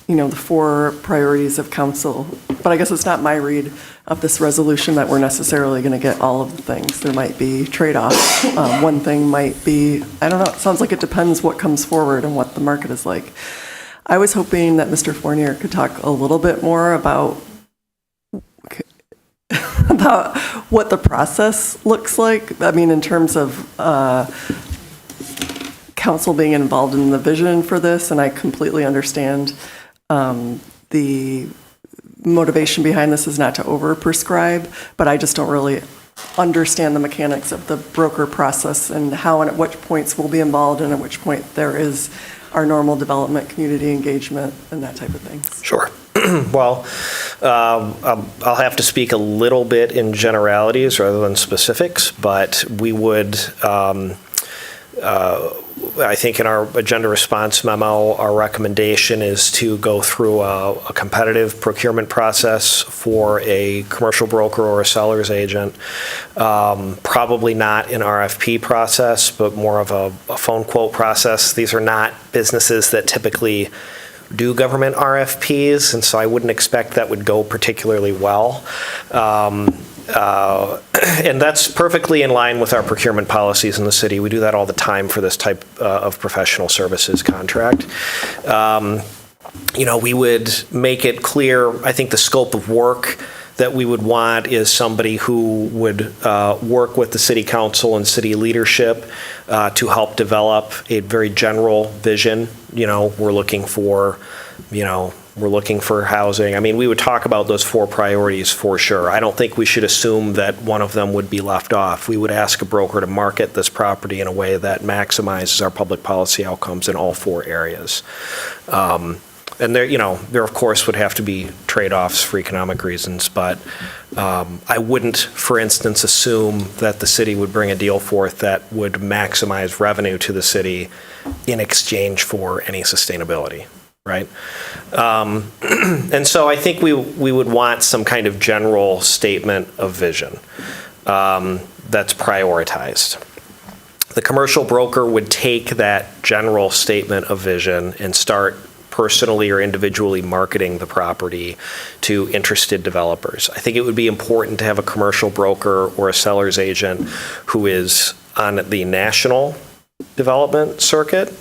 the 4 priorities of council, but I guess it's not my read of this resolution that we're necessarily going to get all of the things. There might be trade-offs. One thing might be, I don't know, it sounds like it depends what comes forward and what the market is like. I was hoping that Mr. Fournier could talk a little bit more about what the process looks like. I mean, in terms of council being involved in the vision for this, and I completely understand the motivation behind this is not to over-prescribe, but I just don't really understand the mechanics of the broker process and how and at which points we'll be involved and at which point there is our normal development, community engagement, and that type of thing. Sure. Well, I'll have to speak a little bit in generalities rather than specifics, but we would, I think in our agenda response memo, our recommendation is to go through a competitive procurement process for a commercial broker or a seller's agent. Probably not an RFP process, but more of a phone quote process. These are not businesses that typically do government RFPs, and so I wouldn't expect that would go particularly well. And that's perfectly in line with our procurement policies in the city. We do that all the time for this type of professional services contract. We would make it clear, I think the scope of work that we would want is somebody who would work with the city council and city leadership to help develop a very general vision. We're looking for housing. I mean, we would talk about those 4 priorities for sure. I don't think we should assume that one of them would be left off. We would ask a broker to market this property in a way that maximizes our public policy outcomes in all 4 areas. And there of course would have to be trade-offs for economic reasons, but I wouldn't, for instance, assume that the city would bring a deal forth that would maximize revenue to the city in exchange for any sustainability. right? And so I think we would want some kind of general statement of vision that's prioritized. The commercial broker would take that general statement of vision and start personally or individually marketing the property to interested developers. I think it would be important to have a commercial broker or a seller's agent who is on the national development circuit,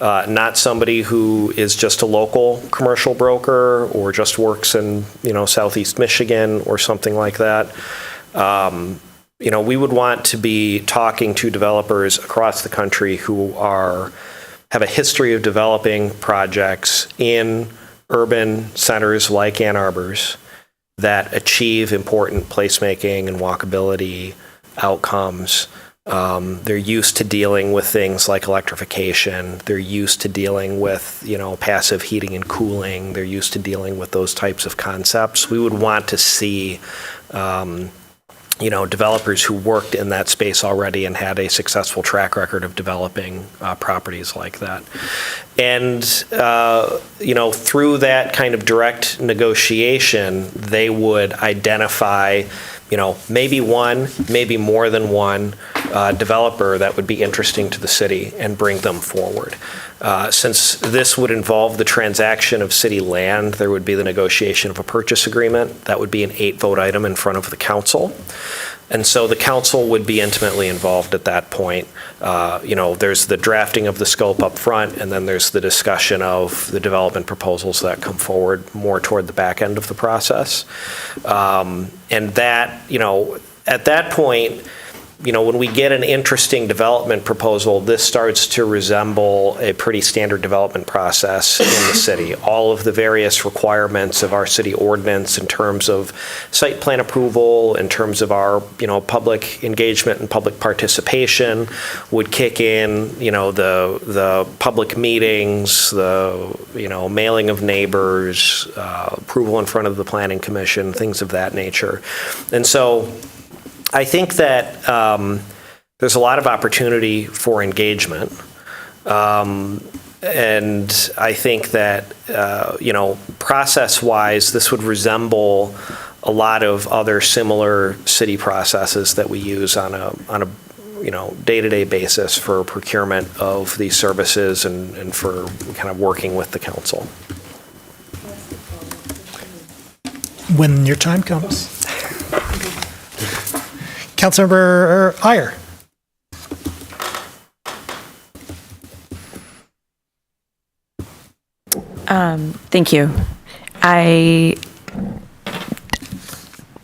not somebody who is just a local commercial broker or just works in, Southeast Michigan or something like that. We would want to be talking to developers across the country who have a history of developing projects in urban centers like Ann Arbor's that achieve important placemaking and walkability outcomes. They're used to dealing with things like electrification. They're used to dealing with, passive heating and cooling. They're used to dealing with those types of concepts. We would want to see developers who worked in that space already and had a successful track record of developing properties like that. And, through that kind of direct negotiation, they would identify, maybe one, maybe more than one developer that would be interesting to the city and bring them forward. Since this would involve the transaction of city land, there would be the negotiation of a purchase agreement. That would be an 8-vote item in front of the council. And so the council would be intimately involved at that point. There's the drafting of the scope up front, and then there's the discussion of the development proposals that come forward more toward the back end of the process. And that, at that point, when we get an interesting development proposal, this starts to resemble a pretty standard development process in the city. All of the various requirements of our city ordinance in terms of site plan approval, in terms of our, public engagement and public participation would kick in, the public meetings, the, mailing of neighbors, approval in front of the planning commission, things of that nature. And so I think that there's a lot of opportunity for engagement. And I think that, process-wise, this would resemble a lot of other similar city processes that we use on a day-to-day basis for procurement of these services and for kind of working with the council. When your time comes. Councilmember Iyer. Thank you.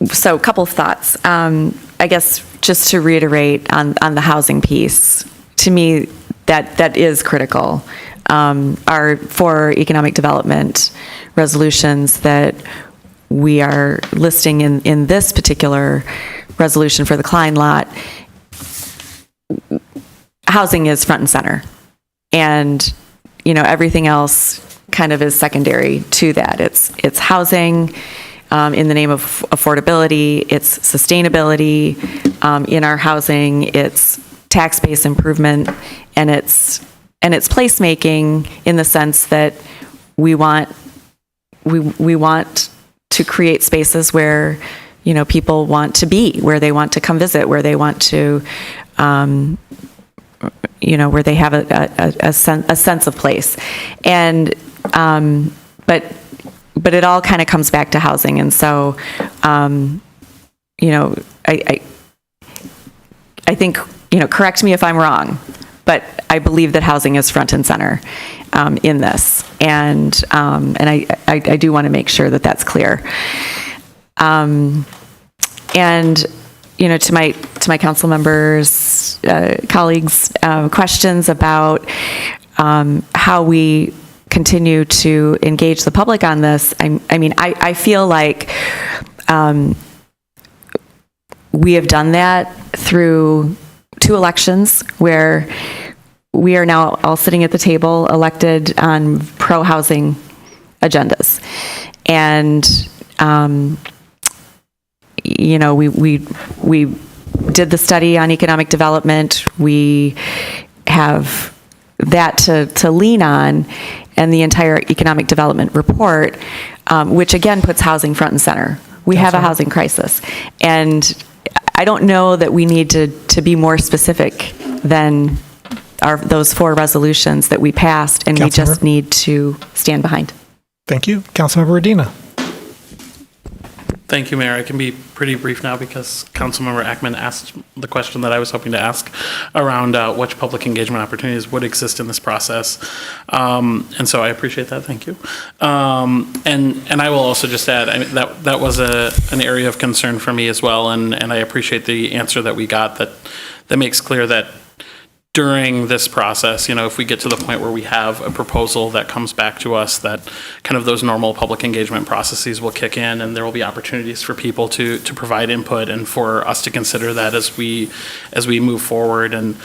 So a couple of thoughts. I guess just to reiterate on the housing piece, to me, that is critical. Our 4 economic development resolutions that we are listing in this particular resolution for the Klein lot, housing is front and center. And, everything else kind of is secondary to that. It's housing in the name of affordability, it's sustainability in our housing, it's tax base improvement, and it's placemaking in the sense that we want to create spaces where people want to be, where they want to come visit, where they want to, where they have a sense of place. And, but it all kind of comes back to housing. And so, I think, correct me if I'm wrong, but I believe that housing is front and center in this. And I do want to make sure that that's clear. And to my council members, colleagues, questions about how we continue to engage the public on this. I feel like we have done that through 2 elections where we are now all sitting at the table elected on pro-housing agendas. And we did the study on economic development. We have that to lean on, and the entire economic development report, which again puts housing front and center. We have a housing crisis. And I don't know that we need to be more specific than those 4 resolutions that we passed, and we just need to stand behind. Thank you. Councilmember Medina. Thank you, Mayor. I can be pretty brief now because Councilmember Ackman asked the question that I was hoping to ask around which public engagement opportunities would exist in this process. And so I appreciate that. Thank you. And I will also just add, I mean, that was an area of concern for me as well. And I appreciate the answer that we got that makes clear that during this process, if we get to the point where we have a proposal that comes back to us, that kind of those normal public engagement processes will kick in, and there will be opportunities for people to provide input and for us to consider that as we move forward. And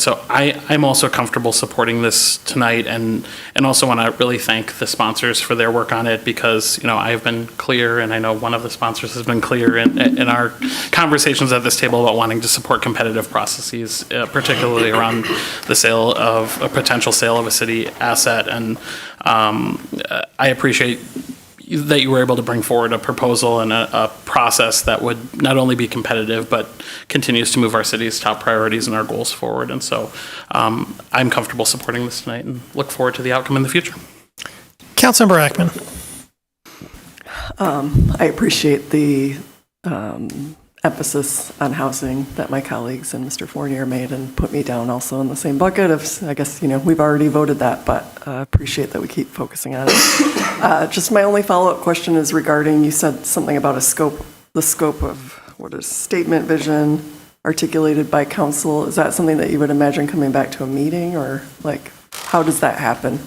so I'm also comfortable supporting this tonight, and also want to really thank the sponsors for their work on it, because I have been clear, and I know one of the sponsors has been clear in our conversations at this table about wanting to support competitive processes, particularly around the potential sale of a city asset. And I appreciate that you were able to bring forward a proposal and a process that would not only be competitive, but continues to move our city's top priorities and our goals forward. And so I'm comfortable supporting this tonight and look forward to the outcome in the future. Councilmember Ackman. I appreciate the emphasis on housing that my colleagues and Mr. Fournier made, and put me down also in the same bucket of, I guess, we've already voted that, but appreciate that we keep focusing on it. Just my only follow-up question is regarding, you said something about the scope of what is statement vision articulated by council. Is that something that you would imagine coming back to a meeting, or how does that happen?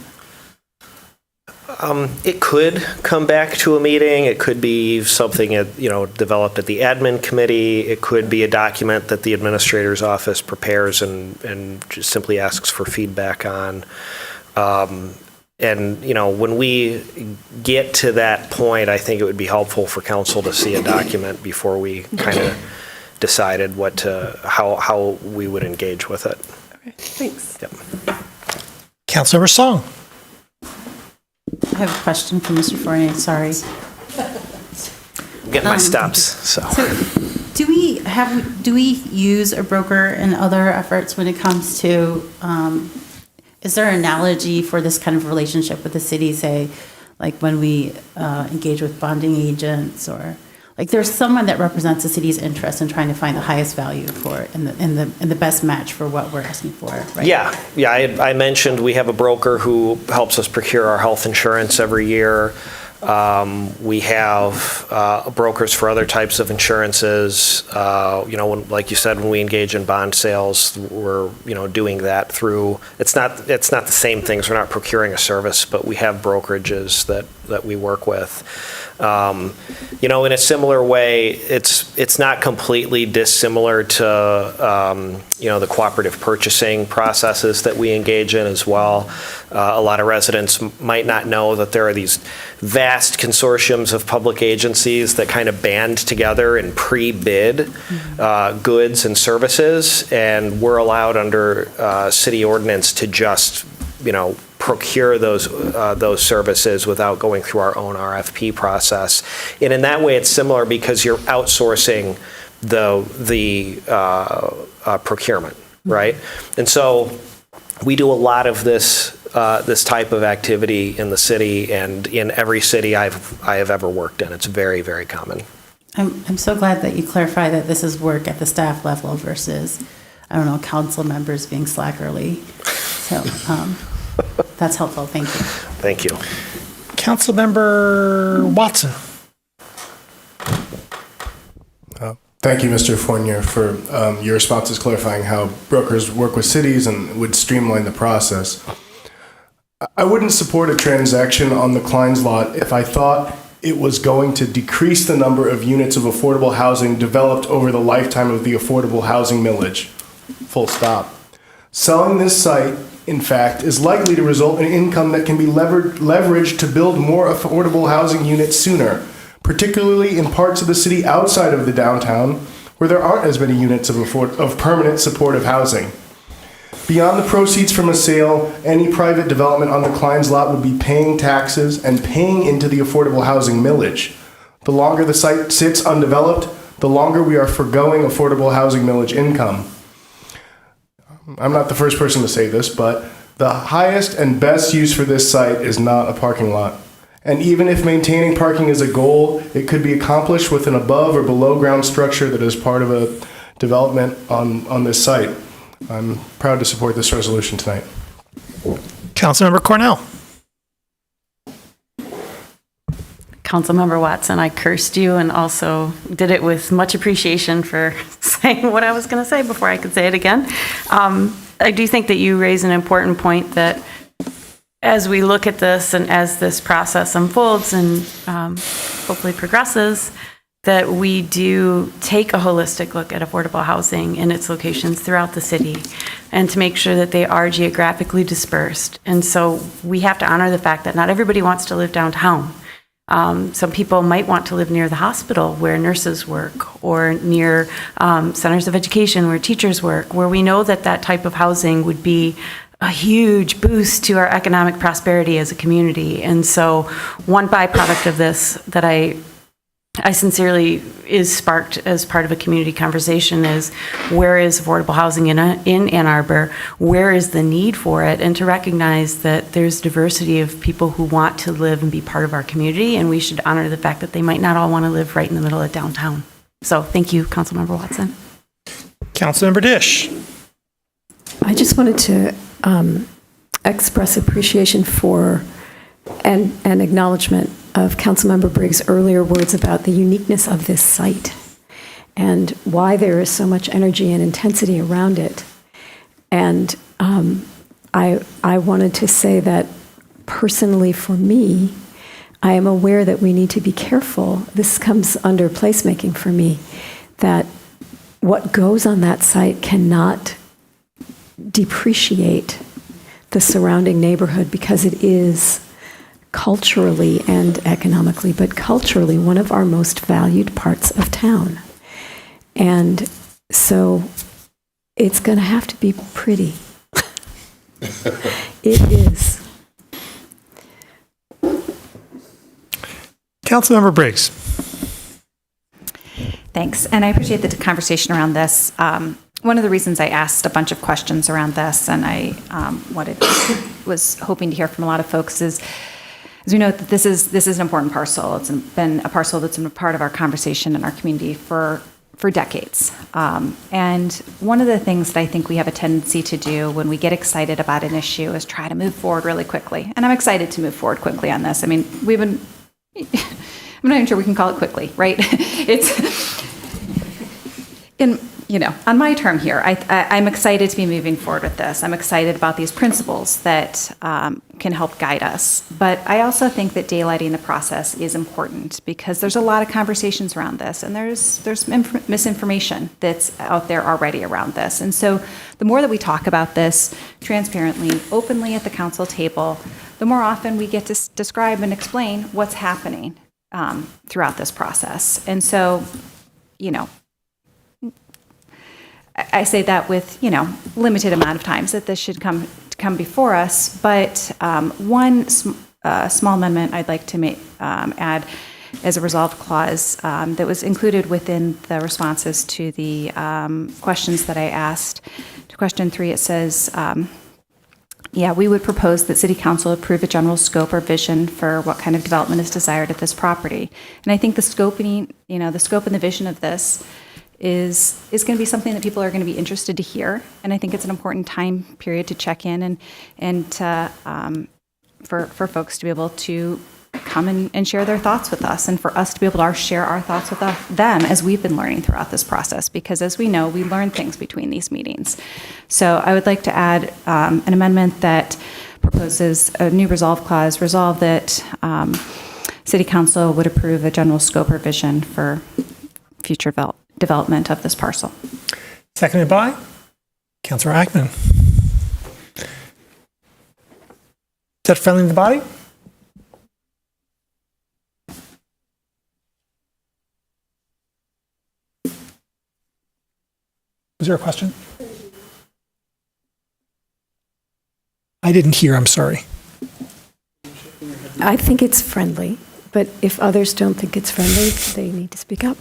It could come back to a meeting. It could be something developed at the admin committee. It could be a document that the administrator's office prepares and just simply asks for feedback on. And when we get to that point, I think it would be helpful for council to see a document before we kind of decided how we would engage with it. Okay, thanks. Yep. Councilmember Song. I have a question for Mr. Fournier, sorry. I'm getting my steps, so. Do we use a broker in other efforts when it comes to, is there an analogy for this kind of relationship with the city, say, like when we engage with bonding agents, or there's someone that represents the city's interest in trying to find the highest value for it and the best match for what we're asking for, right? Yeah. I mentioned we have a broker who helps us procure our health insurance every year. We have brokers for other types of insurances. Like you said, when we engage in bond sales, we're doing that through. It's not the same things. We're not procuring a service, but we have brokerages that we work with. In a similar way, it's not completely dissimilar to the cooperative purchasing processes that we engage in as well. A lot of residents might not know that there are these vast consortiums of public agencies that kind of band together and pre-bid goods and services, and we're allowed under city ordinance to just procure those services without going through our own RFP process. And in that way, it's similar because you're outsourcing the procurement, right? And so we do a lot of this type of activity in the city, and in every city I have ever worked in. It's very, very common. I'm so glad that you clarify that this is work at the staff level versus, council members being slack early. So that's helpful. Thank you. Thank you. Councilmember Watson. Thank you, Mr. Fournier, for your responses clarifying how brokers work with cities and would streamline the process. I wouldn't support a transaction on the Klein's lot if I thought it was going to decrease the number of units of affordable housing developed over the lifetime of the affordable housing millage. Full stop. Selling this site, in fact, is likely to result in income that can be leveraged to build more affordable housing units sooner, particularly in parts of the city outside of the downtown where there aren't as many units of permanent supportive housing. Beyond the proceeds from a sale, any private development on the Klein's lot would be paying taxes and paying into the affordable housing millage. The longer the site sits undeveloped, the longer we are forgoing affordable housing millage income. I'm not the first person to say this, but the highest and best use for this site is not a parking lot. And even if maintaining parking is a goal, it could be accomplished with an above or below ground structure that is part of a development on this site. I'm proud to support this resolution tonight. Councilmember Cornell. Councilmember Watson, I cursed you and also did it with much appreciation for saying what I was going to say before I could say it again. I do think that you raise an important point that as we look at this and as this process unfolds and hopefully progresses, that we do take a holistic look at affordable housing and its locations throughout the city and to make sure that they are geographically dispersed. And so we have to honor the fact that not everybody wants to live downtown. Some people might want to live near the hospital where nurses work, or near centers of education where teachers work, where we know that that type of housing would be a huge boost to our economic prosperity as a community. And so one byproduct of this that I sincerely is sparked as part of a community conversation is, where is affordable housing in Ann Arbor? Where is the need for it? And to recognize that there's diversity of people who want to live and be part of our community, and we should honor the fact that they might not all want to live right in the middle of downtown. So thank you, Councilmember Watson. Councilmember Dish. I just wanted to express appreciation for and acknowledgement of Councilmember Briggs' earlier words about the uniqueness of this site and why there is so much energy and intensity around it. And I wanted to say that personally for me, I am aware that we need to be careful. This comes under placemaking for me, that what goes on that site cannot depreciate the surrounding neighborhood, because it is culturally and economically, but culturally, one of our most valued parts of town. And so it's going to have to be pretty. It is. Councilmember Briggs. Thanks, and I appreciate the conversation around this. One of the reasons I asked a bunch of questions around this, and I was hoping to hear from a lot of folks, is as we know that this is an important parcel. It's been a parcel that's been a part of our conversation in our community for decades. And one of the things that I think we have a tendency to do when we get excited about an issue is try to move forward really quickly. And I'm excited to move forward quickly on this. I mean, I'm not even sure we can call it quickly, right? It's on my term here, I'm excited to be moving forward with this. I'm excited about these principles that can help guide us. But I also think that daylighting the process is important, because there's a lot of conversations around this, and there's misinformation that's out there already around this. And so the more that we talk about this transparently, openly at the council table, the more often we get to describe and explain what's happening throughout this process. And so, I say that with, limited amount of times that this should come before us. But one small amendment I'd like to add as a resolved clause that was included within the responses to the questions that I asked. To question 3, it says, we would propose that City Council approve a general scope or vision for what kind of development is desired at this property. And I think the scope and the vision of this is going to be something that people are going to be interested to hear. And I think it's an important time period to check in and for folks to be able to come and share their thoughts with us, and for us to be able to share our thoughts with them as we've been learning throughout this process, because as we know, we learn things between these meetings. So I would like to add an amendment that proposes a new resolve clause, resolve that City Council would approve a general scope or vision for future development of this parcel. Seconded by Councilor Ackman. Is that friendly to the body? Was there a question? I didn't hear, I'm sorry. I think it's friendly, but if others don't think it's friendly, they need to speak up.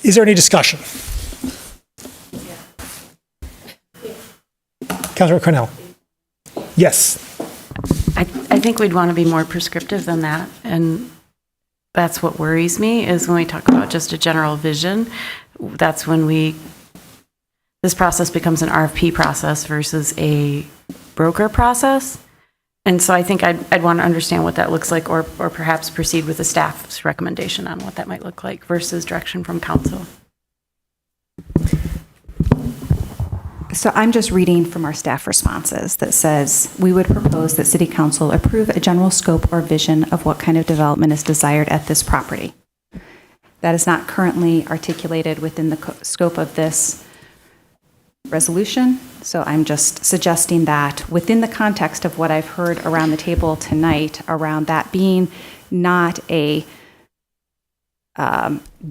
Is there any discussion? Councilor Cornell? Yes. I think we'd want to be more prescriptive than that, and that's what worries me, is when we talk about just a general vision, that's when this process becomes an RFP process versus a broker process. And so I think I'd want to understand what that looks like, or perhaps proceed with the staff's recommendation on what that might look like versus direction from council. So I'm just reading from our staff responses that says, we would propose that City Council approve a general scope or vision of what kind of development is desired at this property. That is not currently articulated within the scope of this resolution. So I'm just suggesting that within the context of what I've heard around the table tonight, around that being not a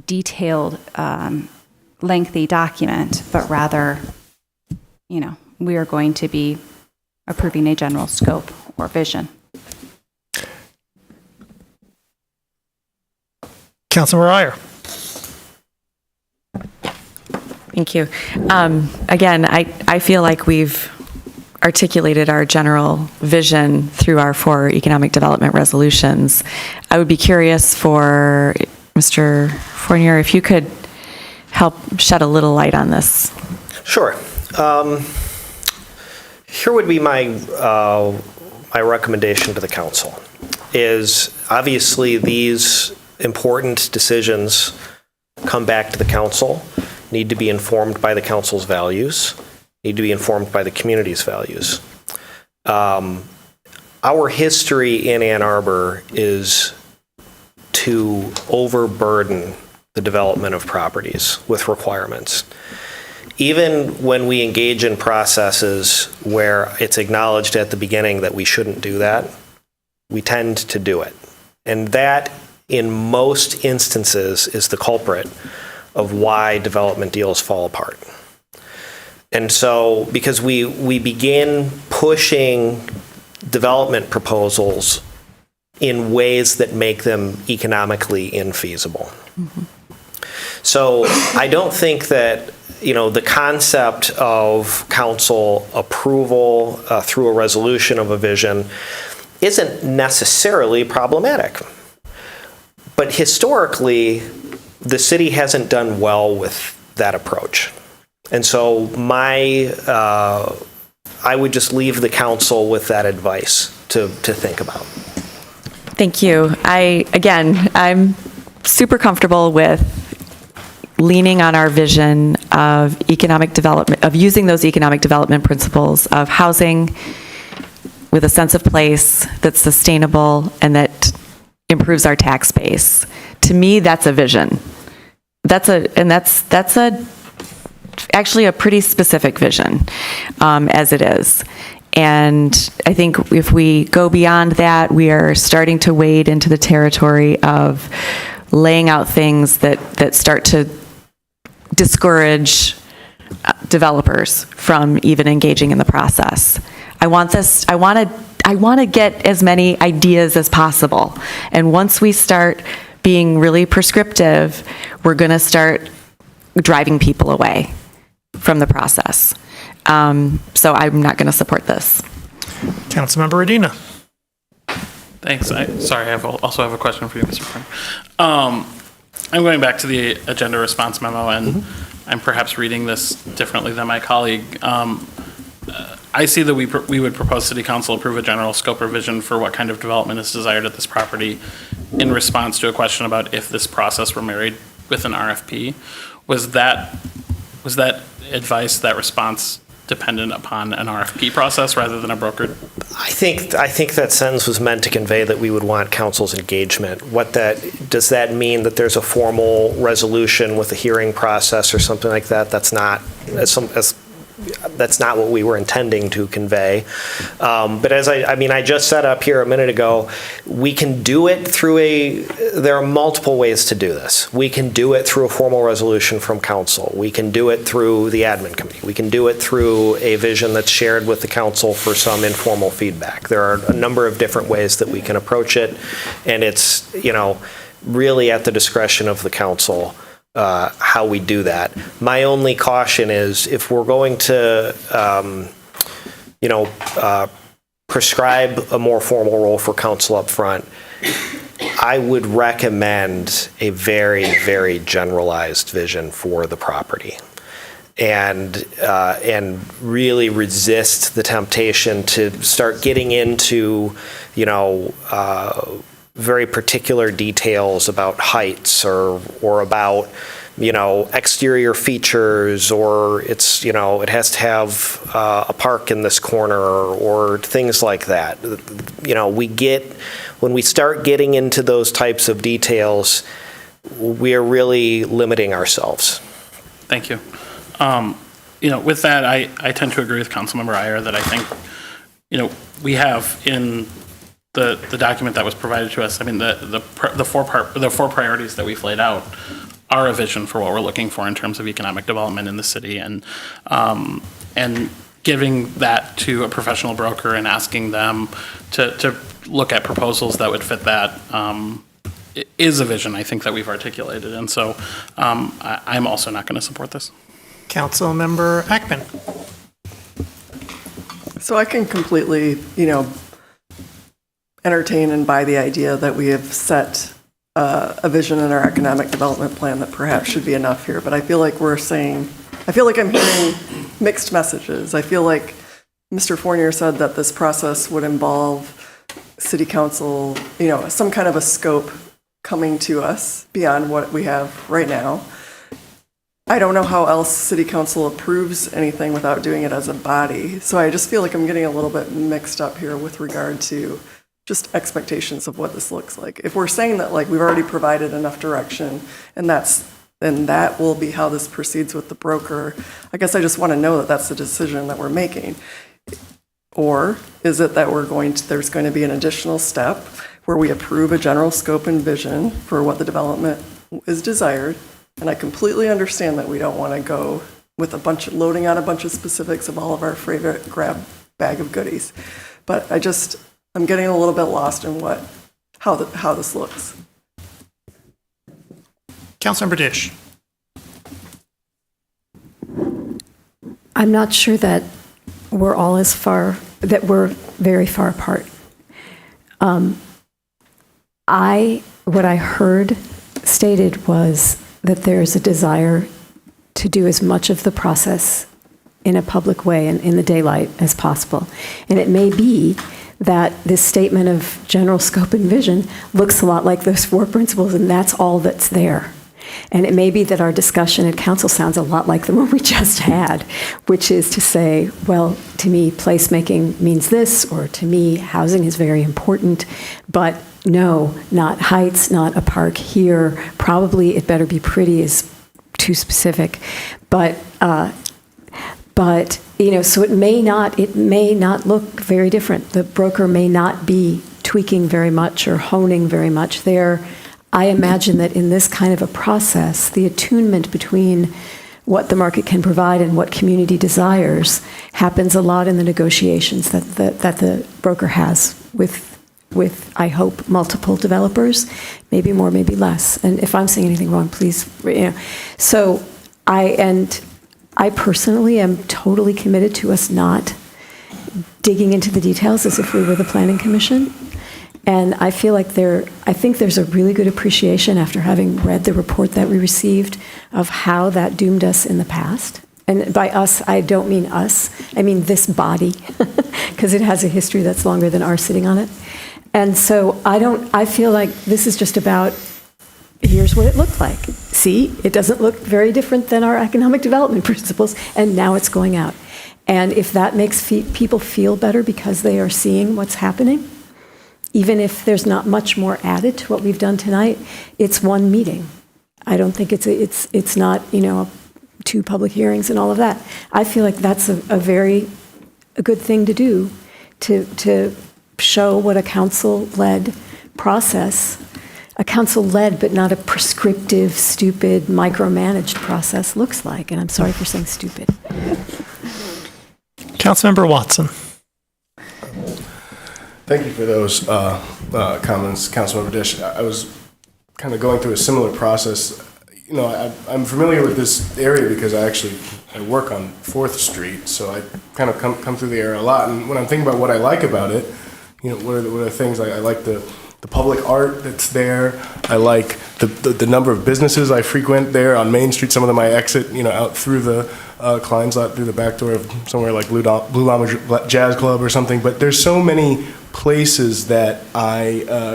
detailed, lengthy document, but rather, we are going to be approving a general scope or vision. Councilmember Iyer. Thank you. Again, I feel like we've articulated our general vision through our 4 economic development resolutions. I would be curious for Mr. Fournier if you could help shed a little light on this. Sure. Here would be my recommendation to the council is obviously these important decisions come back to the council, need to be informed by the council's values, need to be informed by the community's values. Our history in Ann Arbor is to overburden the development of properties with requirements. Even when we engage in processes where it's acknowledged at the beginning that we shouldn't do that, we tend to do it. And that, in most instances, is the culprit of why development deals fall apart. And so, because we begin pushing development proposals in ways that make them economically infeasible. Mm-hmm. So I don't think that the concept of council approval through a resolution of a vision isn't necessarily problematic. But historically, the city hasn't done well with that approach. And so I would just leave the council with that advice to think about. Thank you. I'm super comfortable with leaning on our vision of economic development, of using those economic development principles of housing with a sense of place that's sustainable and that improves our tax base. To me, that's a vision. That's actually a pretty specific vision, as it is. And I think if we go beyond that, we are starting to wade into the territory of laying out things that start to discourage developers from even engaging in the process. I want to get as many ideas as possible. And once we start being really prescriptive, we're going to start driving people away from the process. So I'm not going to support this. Councilmember Adina. Thanks. I also have a question for you, Mr. Friend. I'm going back to the agenda response memo, and I'm perhaps reading this differently than my colleague. I see that we would propose City Council approve a general scope or vision for what kind of development is desired at this property in response to a question about if this process were married with an RFP. Was that advice, that response, dependent upon an RFP process rather than a brokered? I think that sentence was meant to convey that we would want council's engagement. Does that mean that there's a formal resolution with a hearing process or something like that? That's not. that's not what we were intending to convey. But as I just said up here a minute ago, we can do it through there are multiple ways to do this. We can do it through a formal resolution from council. We can do it through the admin committee. We can do it through a vision that's shared with the council for some informal feedback. There are a number of different ways that we can approach it, and it's, really at the discretion of the council how we do that. My only caution is if we're going to, prescribe a more formal role for council up front, I would recommend a very, very generalized vision for the property, and really resist the temptation to start getting into, very particular details about heights or about, exterior features, or it's, it has to have a park in this corner or things like that. When we start getting into those types of details, we are really limiting ourselves. Thank you. With that, I tend to agree with Councilmember Iyer that I think, we have in the document that was provided to us, the four priorities that we've laid out are a vision for what we're looking for in terms of economic development in the city, and giving that to a professional broker and asking them to look at proposals that would fit that is a vision I think that we've articulated, and so I'm also not going to support this. Councilmember Ackman. So I can completely, entertain and buy the idea that we have set a vision in our economic development plan that perhaps should be enough here. But I feel like I'm hearing mixed messages. I feel like Mr. Fournier said that this process would involve city council, some kind of a scope coming to us beyond what we have right now. I don't know how else city council approves anything without doing it as a body. So I just feel like I'm getting a little bit mixed up here with regard to just expectations of what this looks like. If we're saying that we've already provided enough direction and that will be how this proceeds with the broker, I guess I just want to know that that's the decision that we're making. Or is it that there's going to be an additional step where we approve a general scope and vision for what the development is desired? And I completely understand that we don't want to go with loading out a bunch of specifics of all of our favorite grab bag of goodies. But I'm getting a little bit lost in how this looks. Councilmember Dish. I'm not sure that we're we're very far apart. What I heard stated was that there's a desire to do as much of the process in a public way and in the daylight as possible. And it may be that this statement of general scope and vision looks a lot like those four principles, and that's all that's there. And it may be that our discussion at council sounds a lot like the one we just had, which is to say, well, to me, placemaking means this, or to me, housing is very important, but no, not heights, not a park here. Probably it better be pretty is too specific, but so it may not look very different. The broker may not be tweaking very much or honing very much there. I imagine that in this kind of a process, the attunement between what the market can provide and what community desires happens a lot in the negotiations that the broker has with I hope multiple developers, maybe more, maybe less. And if I'm saying anything wrong, please. So I personally am totally committed to us not digging into the details as if we were the Planning Commission. And I feel like I think there's a really good appreciation after having read the report that we received of how that doomed us in the past. And by us, I don't mean us, I mean this body, because it has a history that's longer than our sitting on it. And so I feel like this is just about, here's what it looked like. See, it doesn't look very different than our economic development principles, and now it's going out. And if that makes people feel better because they are seeing what's happening, even if there's not much more added to what we've done tonight, it's one meeting. I don't think it's not, 2 public hearings and all of that. I feel like that's a very good thing to do, to show what a council-led process, a council-led but not a prescriptive, stupid, micromanaged process looks like. And I'm sorry for saying stupid. Councilmember Watson. Thank you for those comments, Councilmember Dish. I was kind of going through a similar process. You know, I'm familiar with this area because I work on 4th Street, so I kind of come through the area a lot. And when I'm thinking about what I like about it, you know, what are the things I like the public art that's there. I like the number of businesses I frequent there on Main Street. Some of them I exit, you know, out through the Klein's lot, through the back door of somewhere like Blue Llama Jazz Club or something. But there's so many places that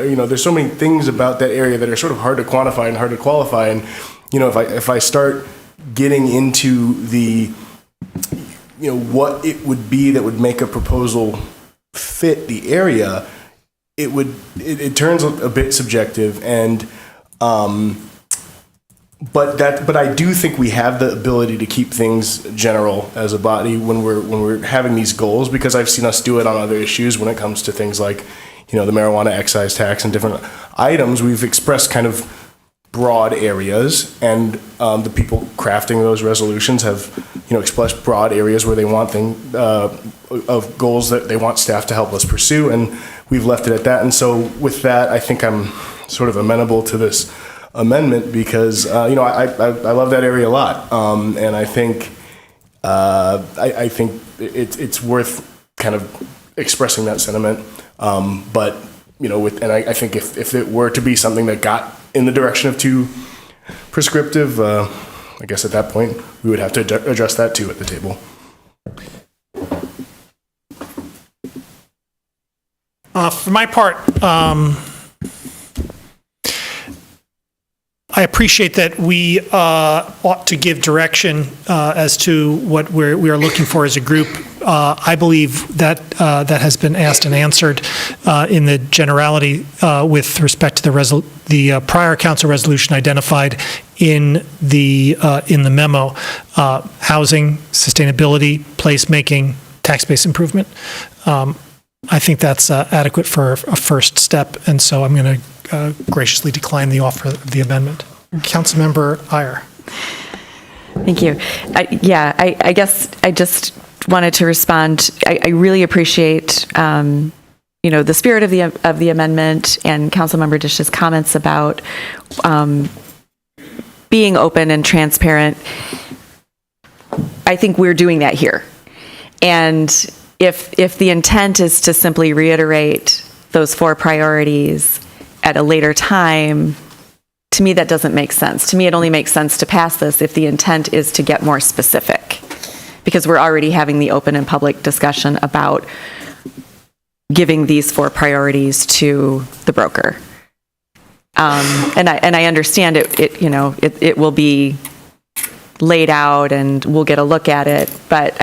you know, there's so many things about that area that are sort of hard to quantify and hard to qualify. And, you know, if I start getting into the, you know, what it would be that would make a proposal fit the area, it turns a bit subjective. And but I do think we have the ability to keep things general as a body when we're having these goals, because I've seen us do it on other issues when it comes to things like, you know, the marijuana excise tax and different items. We've expressed kind of broad areas, and the people crafting those resolutions have, you know, expressed broad areas where they want of goals that they want staff to help us pursue, and we've left it at that. And so with that, I think I'm sort of amenable to this amendment because, you know, I love that area a lot, and I think I think it's worth kind of expressing that sentiment. But, you know, I think if it were to be something that got in the direction of too prescriptive, I guess at that point we would have to address that too at the table. For my part, I appreciate that we ought to give direction as to what we are looking for as a group. I believe that that has been asked and answered in the generality with respect to the prior council resolution identified in the memo: housing, sustainability, placemaking, tax-based improvement. I think that's adequate for a first step, and so I'm going to graciously decline the offer of the amendment. Councilmember Iyer. Thank you. I guess I just wanted to respond. I really appreciate, you know, the spirit of the amendment and Councilmember Dish's comments about being open and transparent. I think we're doing that here, and if the intent is to simply reiterate those 4 priorities at a later time, to me that doesn't make sense. To me, it only makes sense to pass this if the intent is to get more specific, because we're already having the open and public discussion about giving these 4 priorities to the broker. And I understand it you know, it will be laid out and we'll get a look at it, but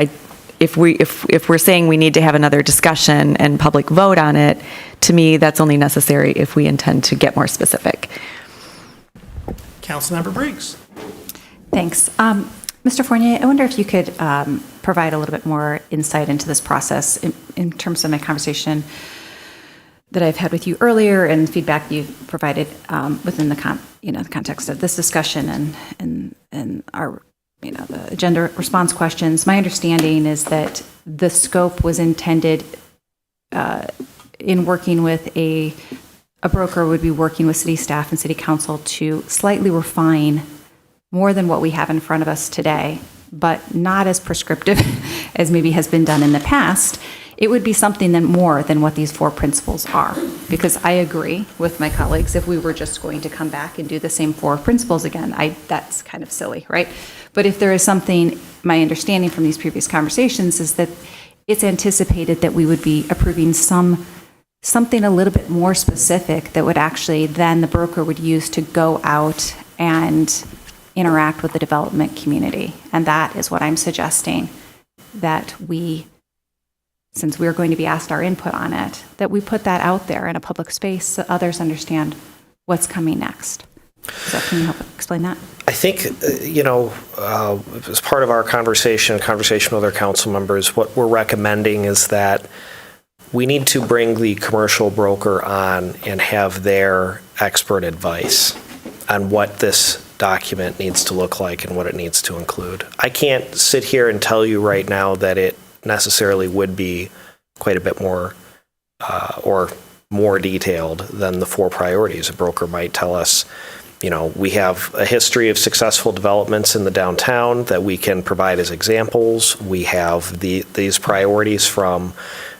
if we're saying we need to have another discussion and public vote on it, to me that's only necessary if we intend to get more specific. Councilmember Briggs. Thanks. Mr. Fournier, I wonder if you could provide a little bit more insight into this process in terms of my conversation that I've had with you earlier and feedback you've provided within the context of this discussion and our the agenda response questions. My understanding is that the scope was intended in working with a broker would be working with city staff and city council to slightly refine more than what we have in front of us today, but not as prescriptive as maybe has been done in the past. It would be something more than what these 4 principles are, because I agree with my colleagues, if we were just going to come back and do the same 4 principles again, that's kind of silly, right? But if there is something, my understanding from these previous conversations is that it's anticipated that we would be approving something a little bit more specific that would actually then the broker would use to go out and interact with the development community. And that is what I'm suggesting, that since we're going to be asked our input on it, that we put that out there in a public space so others understand what's coming next. So can you help explain that? I think, as part of our conversation with our council members, what we're recommending is that we need to bring the commercial broker on and have their expert advice on what this document needs to look like and what it needs to include. I can't sit here and tell you right now that it necessarily would be quite a bit more or more detailed than the 4 priorities. A broker might tell us, we have a history of successful developments in the downtown that we can provide as examples. We have these priorities from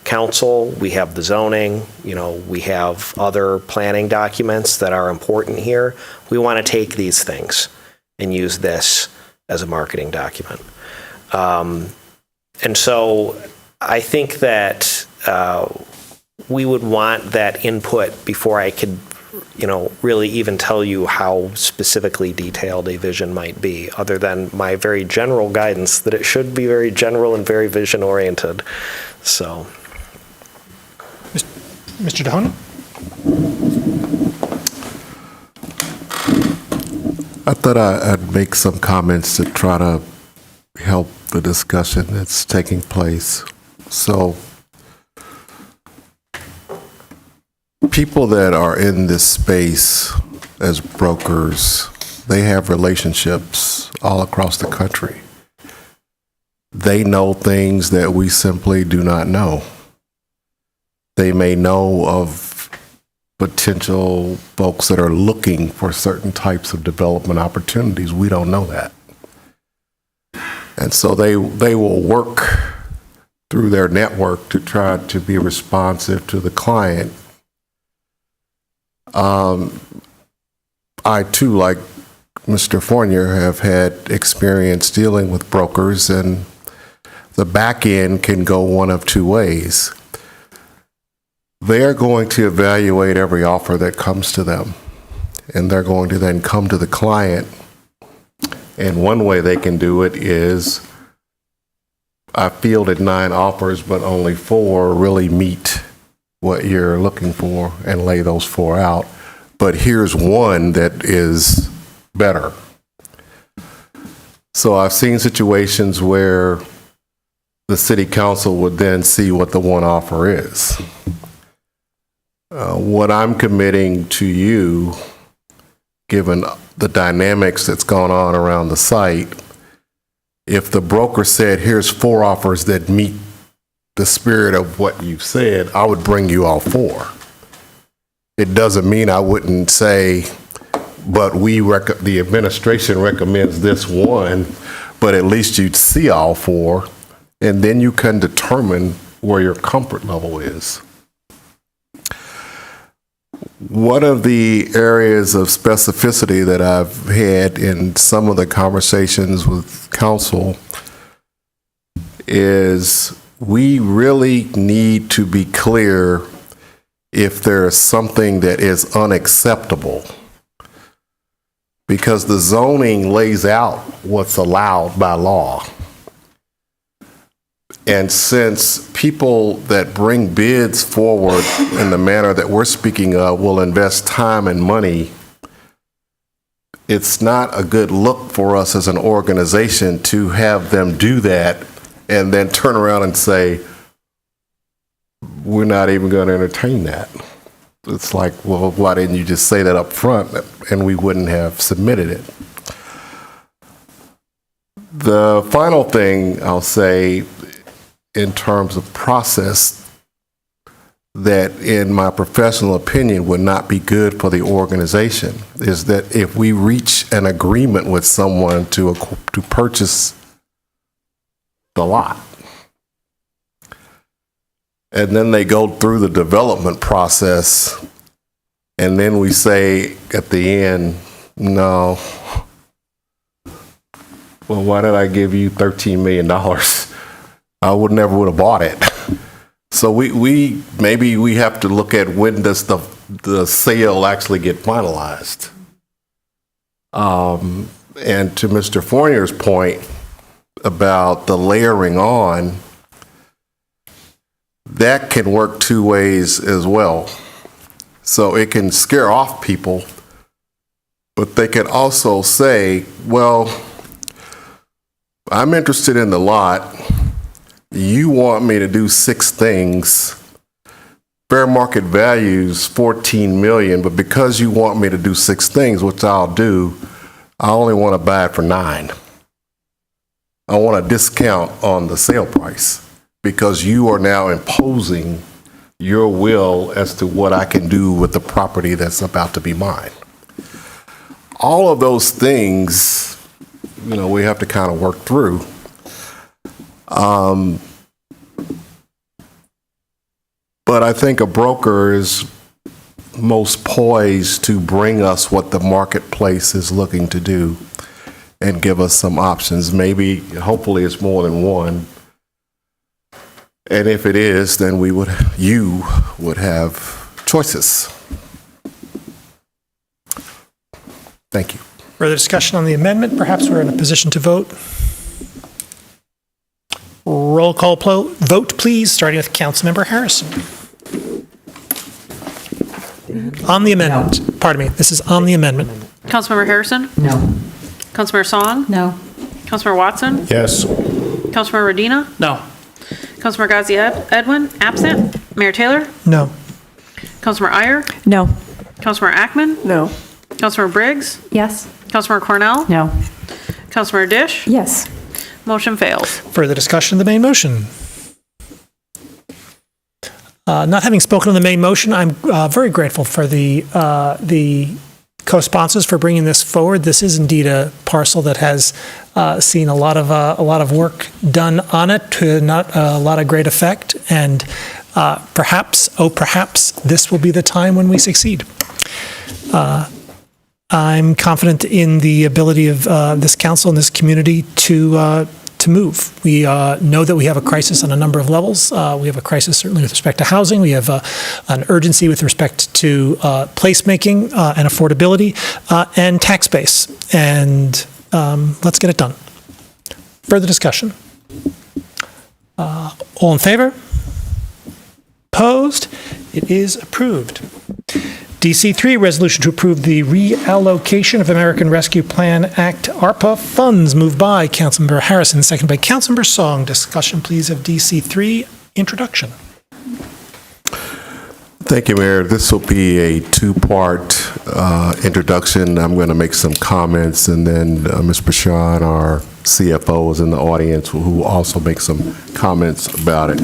council. We have the zoning. We have other planning documents that are important here. We want to take these things and use this as a marketing document. And so I think that we would want that input before I could really even tell you how specifically detailed a vision might be, other than my very general guidance that it should be very general and very vision oriented. So, Mr. Dahona? I thought I'd make some comments to try to help the discussion that's taking place. So, people that are in this space as brokers, they have relationships all across the country. They know things that we simply do not know. They may know of potential folks that are looking for certain types of development opportunities. We don't know that. And so they will work through their network to try to be responsive to the client. I too, like Mr. Fournier, have had experience dealing with brokers, and the back end can go one of 2 ways. They're going to evaluate every offer that comes to them, and they're going to then come to the client. And one way they can do it is, I fielded 9 offers, but only 4 really meet what you're looking for, and lay those 4 out. But here's one that is better. So I've seen situations where the city council would then see what the one offer is. What I'm committing to you, given the dynamics that's gone on around the site, if the broker said, here's 4 offers that meet the spirit of what you've said, I would bring you all 4. It doesn't mean I wouldn't say, but the administration recommends this one, but at least you'd see all 4, and then you can determine where your comfort level is. One of the areas of specificity that I've had in some of the conversations with council is we really need to be clear if there's something that is unacceptable, because the zoning lays out what's allowed by law. And since people that bring bids forward in the manner that we're speaking of will invest time and money, it's not a good look for us as an organization to have them do that and then turn around and say, we're not even going to entertain that. It's like, well, why didn't you just say that up front, and we wouldn't have submitted it? The final thing I'll say in terms of process that, in my professional opinion, would not be good for the organization is that if we reach an agreement with someone to purchase the lot, and then they go through the development process, and then we say at the end, no, well, why did I give you $13 million? I never would have bought it. So we maybe we have to look at, when does the sale actually get finalized? And to Mr. Fournier's point about the layering on, that can work 2 ways as well. So it can scare off people But they could also say, well, I'm interested in the lot. You want me to do 6 things. Fair market value's 14 million, but because you want me to do 6 things, which I'll do, I only want to buy it for 9. I want a discount on the sale price because you are now imposing your will as to what I can do with the property that's about to be mine. All of those things, we have to kind of work through. But I think a broker is most poised to bring us what the marketplace is looking to do and give us some options. Maybe, hopefully it's more than one. And if it is, then you would have choices. Thank you. Further discussion on the amendment? Perhaps we're in a position to vote. Roll call vote, please, starting with Councilmember Harrison. On the amendment. No. Pardon me, this is on the amendment. Councilmember Harrison? No. Councilmember Song? No. Councilmember Watson? Yes. Councilmember Radina? No. Councilmember Ghazi Edwin? Absent. Mayor Taylor? No. Councilmember Iyer? No. Councilmember Ackman? No. Councilmember Briggs? Yes. Councilmember Cornell? No. Councilmember Dish? Yes. Motion fails. Further discussion of the main motion? Not having spoken on the main motion, I'm very grateful for the co-sponsors for bringing this forward. This is indeed a parcel that has seen a lot of work done on it to not a lot of great effect, and perhaps this will be the time when we succeed. I'm confident in the ability of this council and this community to move. We know that we have a crisis on a number of levels. We have a crisis certainly with respect to housing. We have an urgency with respect to placemaking and affordability and tax base. And let's get it done. Further discussion? All in favor? Opposed? It is approved. DC3, resolution to approve the reallocation of American Rescue Plan Act ARPA funds, moved by Councilmember Harrison, seconded by Councilmember Song. Discussion, please, of DC3. Introduction. Thank you, Mayor. This will be a 2-part introduction. I'm going to make some comments, and then Ms. Bashan, our CFO, is in the audience, who will also make some comments about it.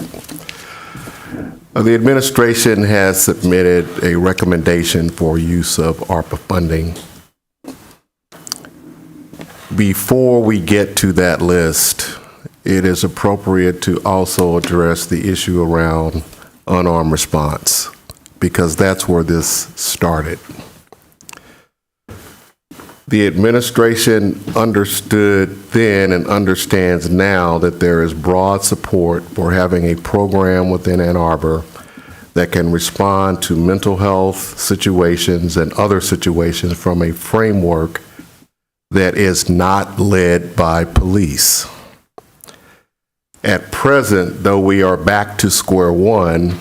The administration has submitted a recommendation for use of ARPA funding. Before we get to that list, it is appropriate to also address the issue around unarmed response, because that's where this started. The administration understood then and understands now that there is broad support for having a program within Ann Arbor that can respond to mental health situations and other situations from a framework that is not led by police. At present, though we are back to square one,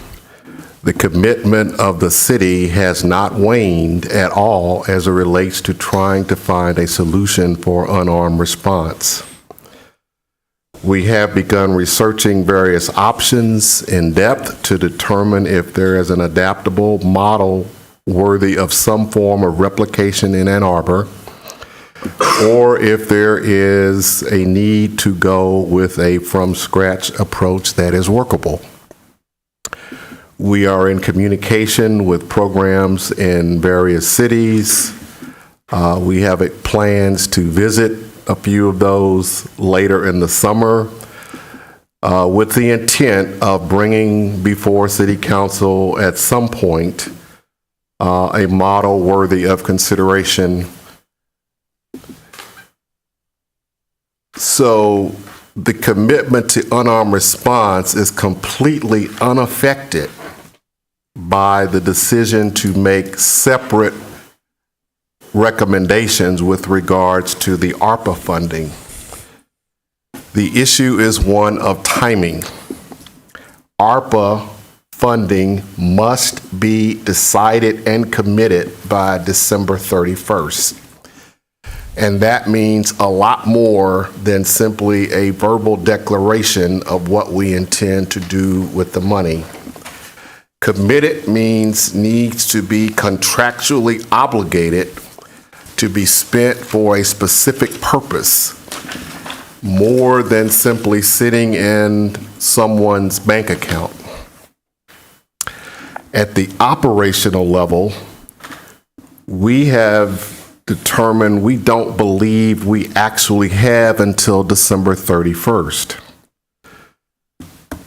the commitment of the city has not waned at all as it relates to trying to find a solution for unarmed response. We have begun researching various options in depth to determine if there is an adaptable model worthy of some form of replication in Ann Arbor, or if there is a need to go with a from-scratch approach that is workable. We are in communication with programs in various cities. We have plans to visit a few of those later in the summer with the intent of bringing before City Council at some point a model worthy of consideration. So the commitment to unarmed response is completely unaffected by the decision to make separate recommendations with regards to the ARPA funding. The issue is one of timing. ARPA funding must be decided and committed by December 31st. And that means a lot more than simply a verbal declaration of what we intend to do with the money. Committed means needs to be contractually obligated to be spent for a specific purpose, more than simply sitting in someone's bank account. At the operational level, we have determined we don't believe we actually have until December 31st.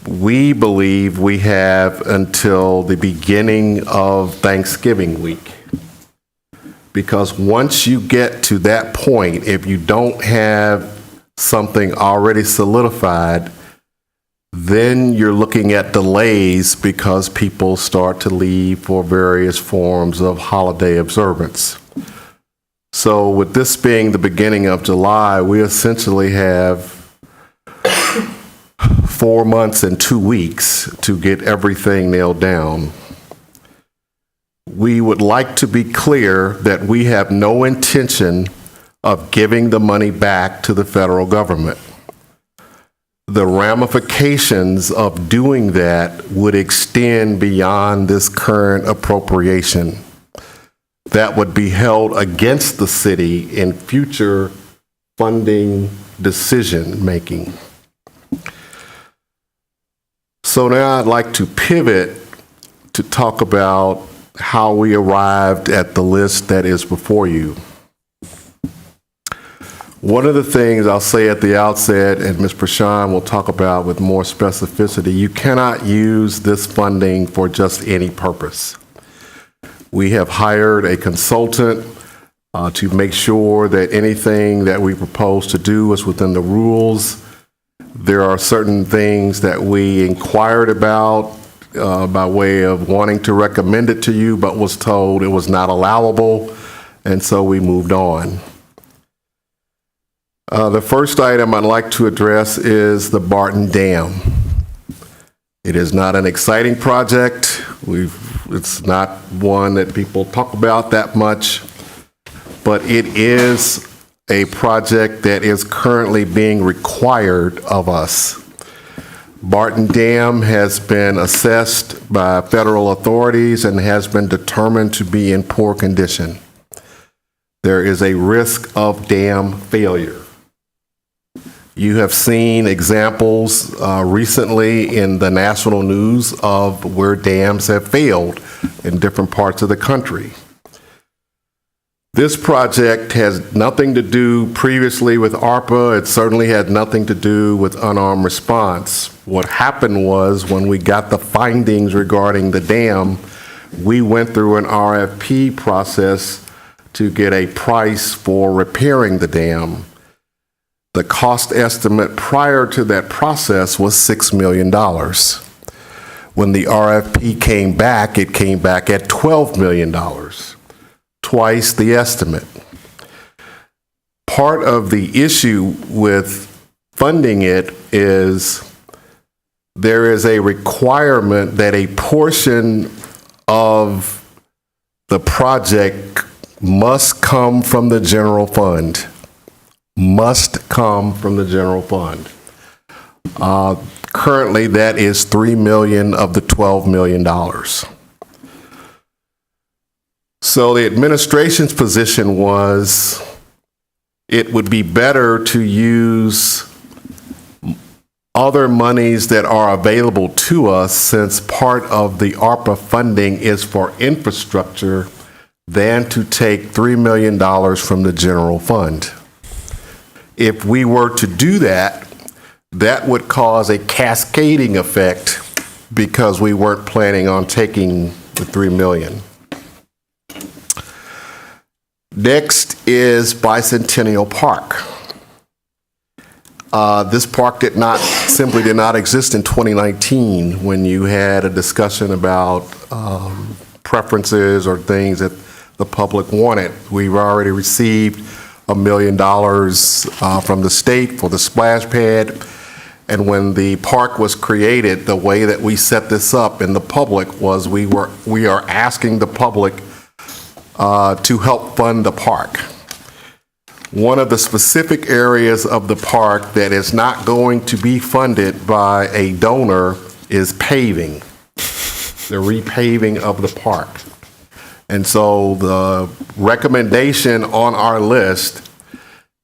We believe we have until the beginning of Thanksgiving week. Because once you get to that point, if you don't have something already solidified, then you're looking at delays because people start to leave for various forms of holiday observance. So with this being the beginning of July, we essentially have 4 months and 2 weeks to get everything nailed down. We would like to be clear that we have no intention of giving the money back to the federal government. The ramifications of doing that would extend beyond this current appropriation. That would be held against the city in future funding decision-making. So now I'd like to pivot to talk about how we arrived at the list that is before you. One of the things I'll say at the outset, and Ms. Prashant will talk about with more specificity, you cannot use this funding for just any purpose. We have hired a consultant to make sure that anything that we propose to do is within the rules. There are certain things that we inquired about by way of wanting to recommend it to you, but was told it was not allowable, and so we moved on. The first item I'd like to address is the Barton Dam. It is not an exciting project. It's not one that people talk about that much, but it is a project that is currently being required of us. Barton Dam has been assessed by federal authorities and has been determined to be in poor condition. There is a risk of dam failure. You have seen examples recently in the national news of where dams have failed in different parts of the country. This project has nothing to do previously with ARPA. It certainly had nothing to do with unarmed response. What happened was when we got the findings regarding the dam, we went through an RFP process to get a price for repairing the dam. The cost estimate prior to that process was $6 million. When the RFP came back, it came back at $12 million, twice the estimate. Part of the issue with funding it is there is a requirement that a portion of the project must come from the general fund. Must come from the general fund. Currently, that is $3 million of the $12 million. So the administration's position was it would be better to use other monies that are available to us, since part of the ARPA funding is for infrastructure, than to take $3 million from the general fund. If we were to do that, that would cause a cascading effect because we weren't planning on taking the $3 million. Next is Bicentennial Park. This park simply did not exist in 2019 when you had a discussion about preferences or things that the public wanted. We've already received $1 million from the state for the splash pad. And when the park was created, the way that we set this up in the public was we are asking the public to help fund the park. One of the specific areas of the park that is not going to be funded by a donor is paving, the repaving of the park. And so the recommendation on our list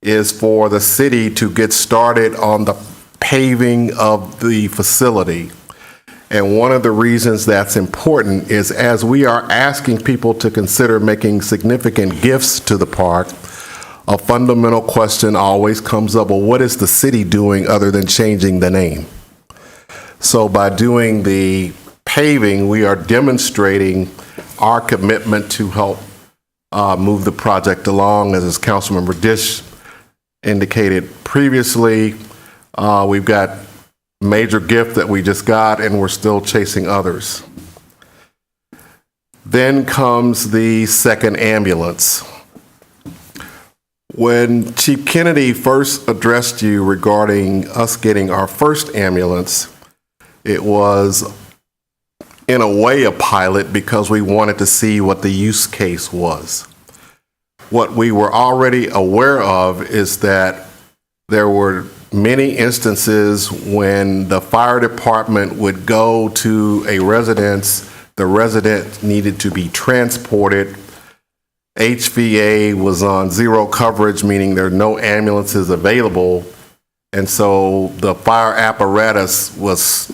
is for the city to get started on the paving of the facility. And one of the reasons that's important is as we are asking people to consider making significant gifts to the park, a fundamental question always comes up, well, what is the city doing other than changing the name? So by doing the paving, we are demonstrating our commitment to help move the project along. As Councilmember Dish indicated previously, we've got major gift that we just got, and we're still chasing others. Then comes the second ambulance. When Chief Kennedy first addressed you regarding us getting our first ambulance, it was in a way a pilot because we wanted to see what the use case was. What we were already aware of is that there were many instances when the fire department would go to a residence, the resident needed to be transported. HVA was on zero coverage, meaning there are no ambulances available. And so the fire apparatus was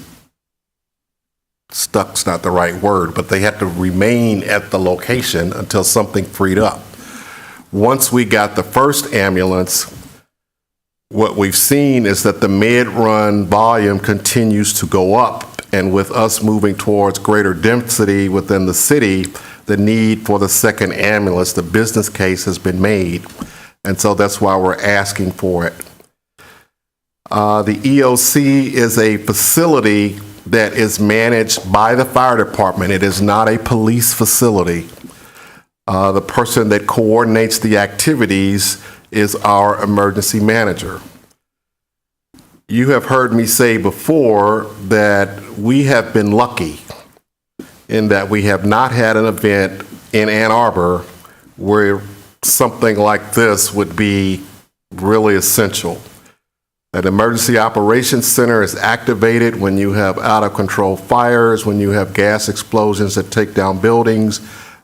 stuck's not the right word, but they had to remain at the location until something freed up. Once we got the first ambulance, what we've seen is that the mid-run volume continues to go up, and with us moving towards greater density within the city, the need for the second ambulance, the business case has been made, and so that's why we're asking for it. The EOC is a facility that is managed by the fire department. It is not a police facility. The person that coordinates the activities is our emergency manager. You have heard me say before that we have been lucky in that we have not had an event in Ann Arbor where something like this would be really essential. An emergency operations center is activated when you have out-of-control fires, when you have gas explosions that take down buildings,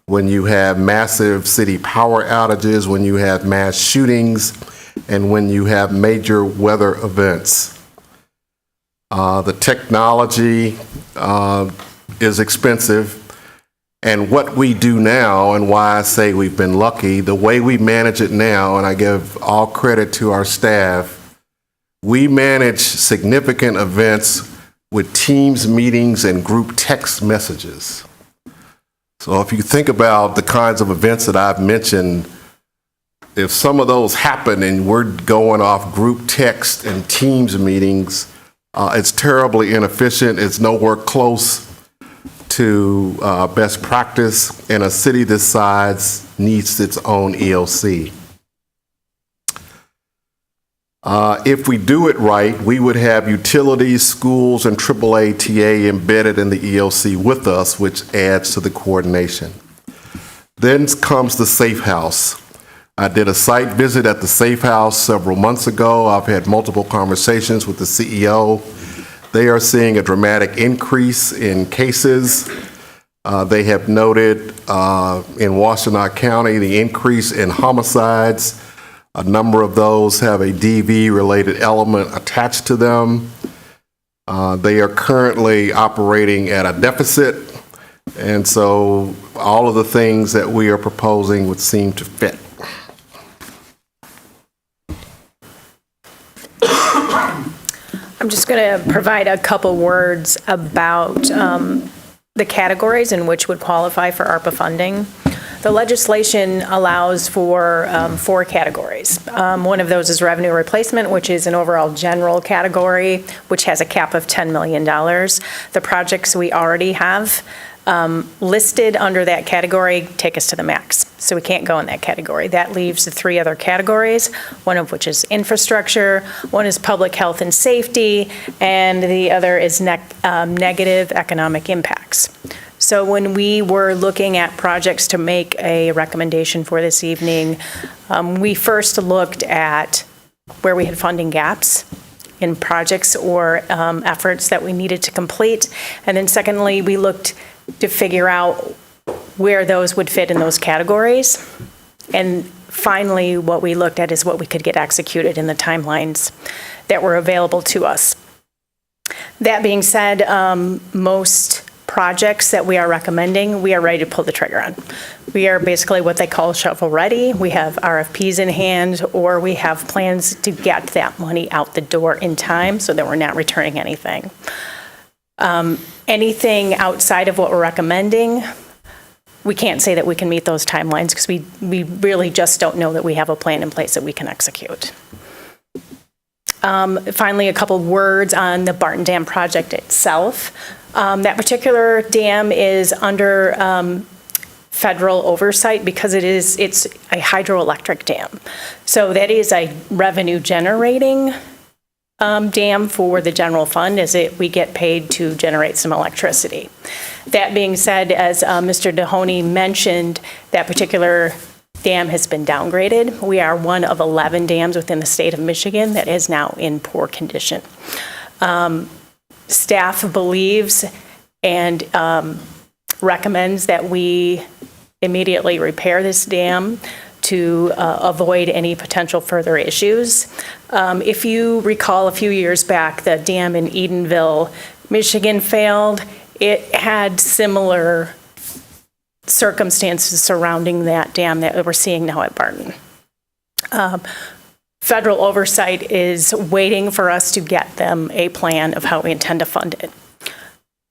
when you have massive city power outages, when you have mass shootings, and when you have major weather events. The technology is expensive, and what we do now, and why I say we've been lucky, the way we manage it now, and I give all credit to our staff, we manage significant events with Teams meetings and group text messages. So if you think about the kinds of events that I've mentioned, if some of those happen and we're going off group text and Teams meetings, it's terribly inefficient. It's nowhere close to best practice, and a city this size needs its own EOC. If we do it right, we would have utilities, schools, and AAA TA embedded in the EOC with us, which adds to the coordination. Then comes the Safe House. I did a site visit at the Safe House several months ago. I've had multiple conversations with the CEO. They are seeing a dramatic increase in cases. They have noted in Washtenaw County the increase in homicides. A number of those have a DV-related element attached to them. They are currently operating at a deficit, and so all of the things that we are proposing would seem to fit. I'm just going to provide a couple words about the categories in which would qualify for ARPA funding. The legislation allows for 4 categories. One of those is revenue replacement, which is an overall general category, which has a cap of $10 million. The projects we already have listed under that category take us to the max, so we can't go in that category. That leaves the 3 other categories, one of which is infrastructure, one is public health and safety, and the other is negative economic impacts. So when we were looking at projects to make a recommendation for this evening, we first looked at where we had funding gaps in projects or efforts that we needed to complete. And then secondly, we looked to figure out where those would fit in those categories. And finally, what we looked at is what we could get executed in the timelines that were available to us. That being said, most projects that we are recommending, we are ready to pull the trigger on. We are basically what they call shovel ready. We have RFPs in hand, or we have plans to get that money out the door in time so that we're not returning anything. Anything outside of what we're recommending, we can't say that we can meet those timelines because we really just don't know that we have a plan in place that we can execute. Finally, a couple words on the Barton Dam project itself. That particular dam is under federal oversight because it's a hydroelectric dam. So that is a revenue generating dam for the general fund as we get paid to generate some electricity. That being said, as Mr. Mahoney mentioned, that particular dam has been downgraded. We are one of 11 dams within the state of Michigan that is now in poor condition. Staff believes and recommends that we immediately repair this dam to avoid any potential further issues. If you recall a few years back, the dam in Edenville, Michigan failed. It had similar circumstances surrounding that dam that we're seeing now at Barton. Federal oversight is waiting for us to get them a plan of how we intend to fund it.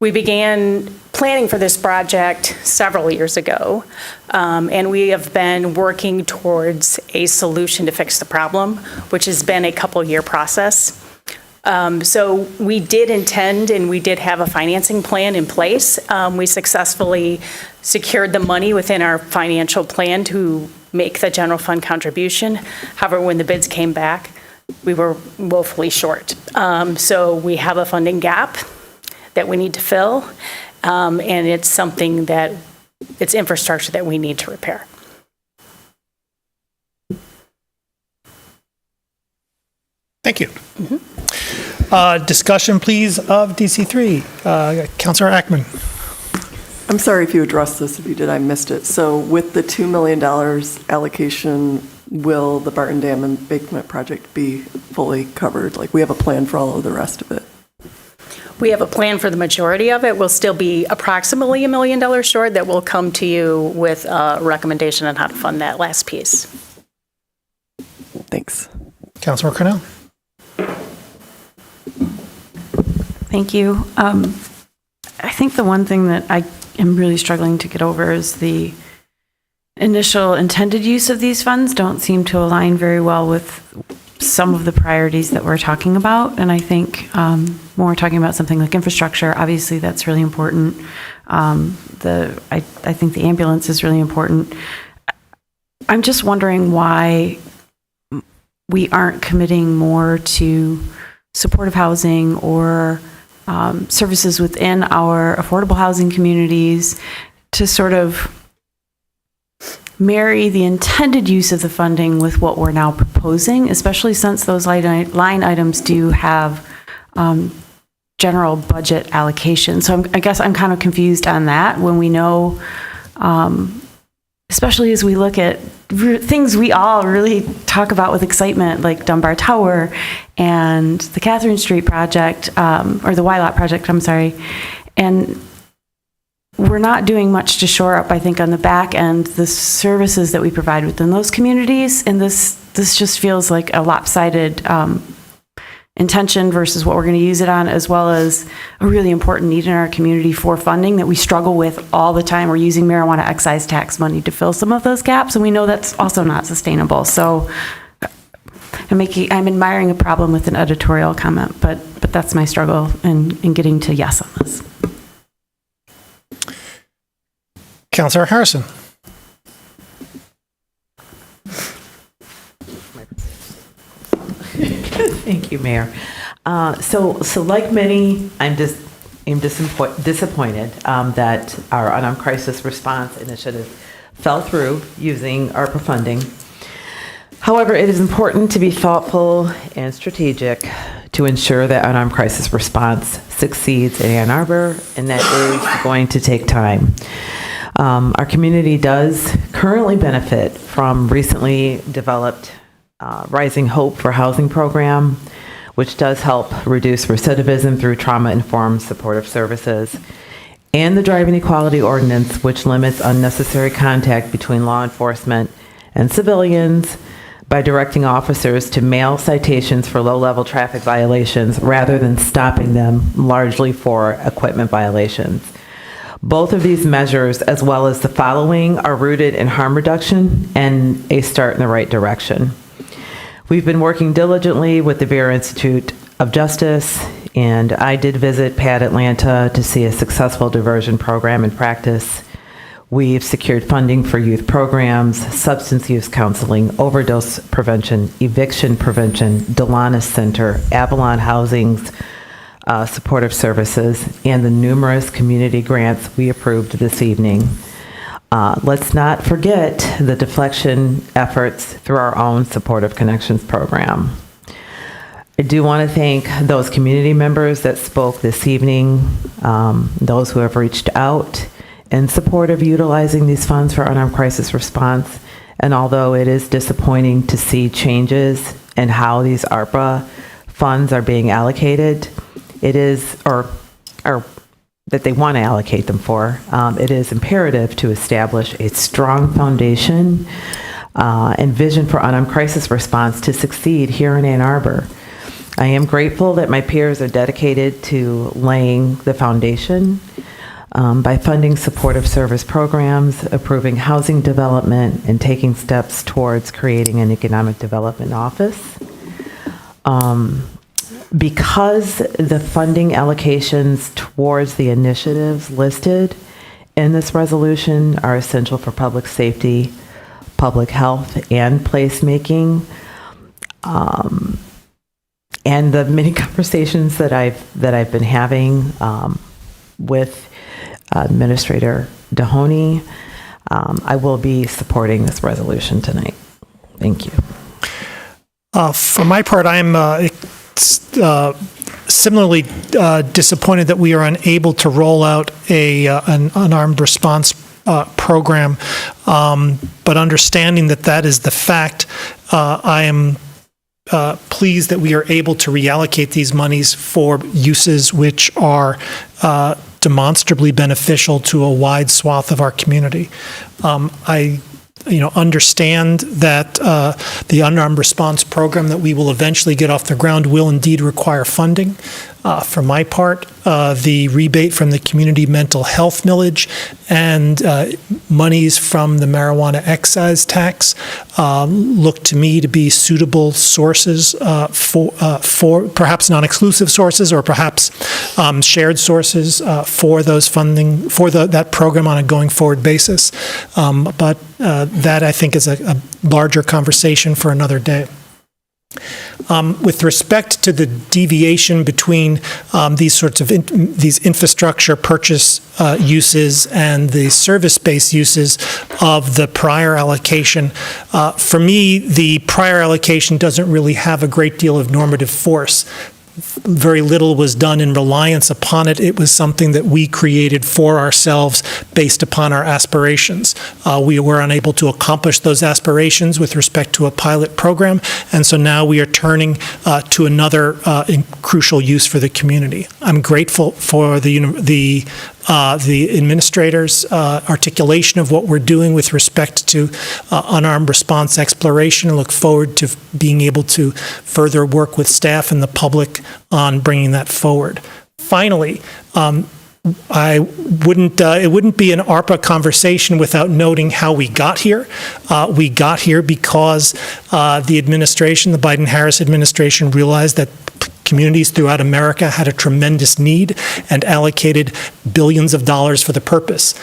We began planning for this project several years ago, and we have been working towards a solution to fix the problem, which has been a couple-year process. So we did intend and we did have a financing plan in place. We successfully secured the money within our financial plan to make the general fund contribution. However, when the bids came back, we were woefully short. So we have a funding gap that we need to fill, and it's something that, it's infrastructure that we need to repair. Thank you. Discussion, please, of DC3. Councilor Ackman. I'm sorry if you addressed this. If you did, I missed it. So with the $2 million allocation, will the Barton Dam embankment project be fully covered? Like, we have a plan for all of the rest of it. We have a plan for the majority of it. We'll still be approximately $1 million short that will come to you with a recommendation on how to fund that last piece. Thanks. Councilor Cornell. Thank you. I think the one thing that I am really struggling to get over is the initial intended use of these funds don't seem to align very well with some of the priorities that we're talking about. And I think when we're talking about something like infrastructure, obviously that's really important. I think the ambulance is really important. I'm just wondering why we aren't committing more to supportive housing or services within our affordable housing communities to sort of marry the intended use of the funding with what we're now proposing, especially since those line items do have general budget allocation. So I guess I'm kind of confused on that when we know, especially as we look at things we all really talk about with excitement, like Dunbar Tower and the Catherine Street project, or the Wylot project, I'm sorry. And we're not doing much to shore up, I think, on the back end, the services that we provide within those communities. And this just feels like a lopsided intention versus what we're going to use it on, as well as a really important need in our community for funding that we struggle with all the time. We're using marijuana excise tax money to fill some of those gaps, and we know that's also not sustainable. So I'm admiring a problem with an editorial comment, but that's my struggle in getting to yes on this. Councilor Harrison. Thank you, Mayor. So like many, I'm just am disappointed that our unarmed crisis response initiative fell through using ARPA funding. However, it is important to be thoughtful and strategic to ensure that unarmed crisis response succeeds in Ann Arbor, and that is going to take time. Our community does currently benefit from recently developed Rising Hope for Housing program, which does help reduce recidivism through trauma-informed supportive services, and the Driving Equality Ordinance, which limits unnecessary contact between law enforcement and civilians by directing officers to mail citations for low-level traffic violations rather than stopping them largely for equipment violations. Both of these measures, as well as the following, are rooted in harm reduction and a start in the right direction. We've been working diligently with the Vera Institute of Justice, and I did visit PAD Atlanta to see a successful diversion program in practice. We've secured funding for youth programs, substance use counseling, overdose prevention, eviction prevention, Delanis Center, Avalon Housing's supportive services, and the numerous community grants we approved this evening. Let's not forget the deflection efforts through our own Supportive Connections program. I do want to thank those community members that spoke this evening, those who have reached out in support of utilizing these funds for unarmed crisis response. And although it is disappointing to see changes in how these ARPA funds are being allocated, it is, or that they want to allocate them for, it is imperative to establish a strong foundation and vision for unarmed crisis response to succeed here in Ann Arbor. I am grateful that my peers are dedicated to laying the foundation by funding supportive service programs, approving housing development, and taking steps towards creating an economic development office. Because the funding allocations towards the initiatives listed in this resolution are essential for public safety, public health, and placemaking, and the many conversations that I've been having with Administrator Dahoney, I will be supporting this resolution tonight. Thank you. For my part, I'm similarly disappointed that we are unable to roll out an unarmed response program, but understanding that that is the fact, I am pleased that we are able to reallocate these monies for uses which are demonstrably beneficial to a wide swath of our community. I understand that the unarmed response program that we will eventually get off the ground will indeed require funding. For my part, the rebate from the community mental health millage and monies from the marijuana excise tax look to me to be suitable sources for perhaps non-exclusive sources or perhaps shared sources for those funding for that program on a going forward basis. But that I think is a larger conversation for another day. With respect to the deviation between these sorts of these infrastructure purchase uses and the service-based uses of the prior allocation, for me, the prior allocation doesn't really have a great deal of normative force. Very little was done in reliance upon it. It was something that we created for ourselves based upon our aspirations. We were unable to accomplish those aspirations with respect to a pilot program, and so now we are turning to another crucial use for the community. I'm grateful for the administrator's articulation of what we're doing with respect to unarmed response exploration, and look forward to being able to further work with staff and the public on bringing that forward. Finally, it wouldn't be an ARPA conversation without noting how we got here. We got here because the administration, the Biden-Harris administration, realized that communities throughout America had a tremendous need and allocated billions of dollars for the purpose.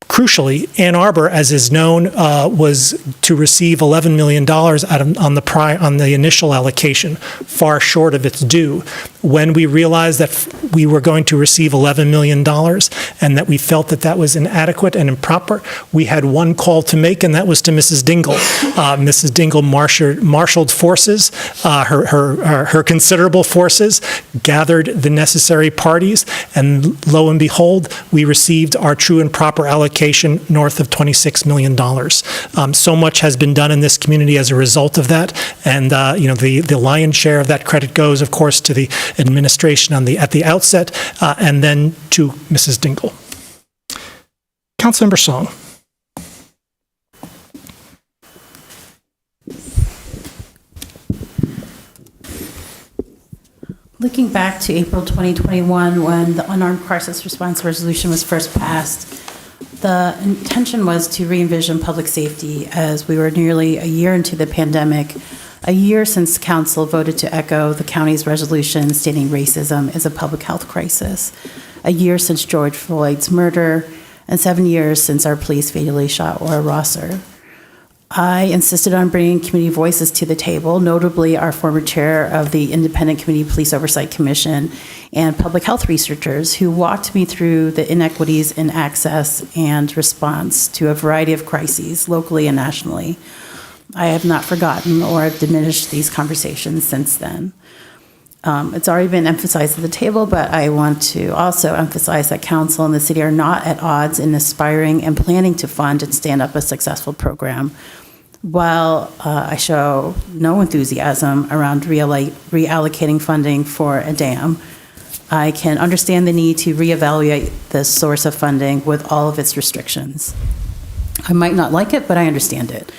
Crucially, Ann Arbor, as is known, was to receive $11 million on the initial allocation, far short of its due. when we realized that we were going to receive $11 million and that we felt that that was inadequate and improper, we had one call to make, and that was to Mrs. Dingle. Mrs. Dingle marshaled forces, her considerable forces, gathered the necessary parties, and lo and behold, we received our true and proper allocation north of $26 million. So much has been done in this community as a result of that, and the lion's share of that credit goes, of course, to the administration at the outset, and then to Mrs. Dingle. Councilmember Song. Looking back to April 2021, when the unarmed crisis response resolution was first passed, the intention was to re-envision public safety as we were nearly a year into the pandemic, a year since council voted to echo the county's resolution stating racism is a public health crisis, a year since George Floyd's murder, and 7 years since our police fatally shot Ora Rosser. I insisted on bringing community voices to the table, notably our former chair of the Independent Community Police Oversight Commission and public health researchers who walked me through the inequities in access and response to a variety of crises, locally and nationally. I have not forgotten or diminished these conversations since then. It's already been emphasized at the table, but I want to also emphasize that council and the city are not at odds in aspiring and planning to fund and stand up a successful program. While I show no enthusiasm around reallocating funding for a dam, I can understand the need to reevaluate the source of funding with all of its restrictions. I might not like it, but I understand it.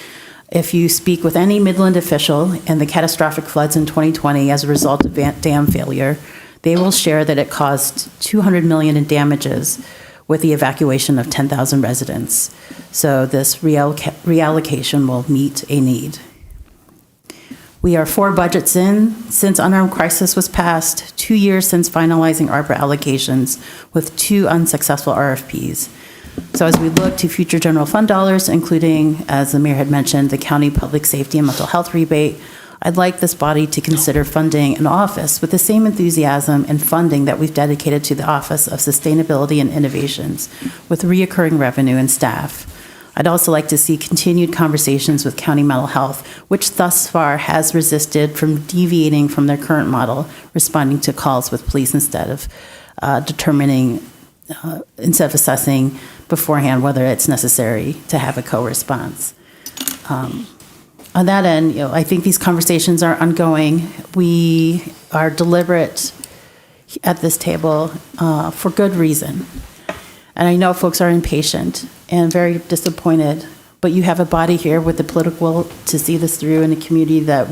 If you speak with any Midland official and the catastrophic floods in 2020 as a result of dam failure, they will share that it caused $200 million in damages with the evacuation of 10,000 residents. So this reallocation will meet a need. We are 4 budgets in since unarmed crisis was passed, 2 years since finalizing Arbor allocations with 2 unsuccessful RFPs. So as we look to future general fund dollars, including, as the mayor had mentioned, the county public safety and mental health rebate, I'd like this body to consider funding an office with the same enthusiasm and funding that we've dedicated to the Office of Sustainability and Innovations, with reoccurring revenue and staff. I'd also like to see continued conversations with county mental health, which thus far has resisted from deviating from their current model, responding to calls with police instead of assessing beforehand whether it's necessary to have a co-response. On that end, I think these conversations are ongoing. We are deliberate at this table for good reason. And I know folks are impatient and very disappointed, but you have a body here with the political will to see this through in a community that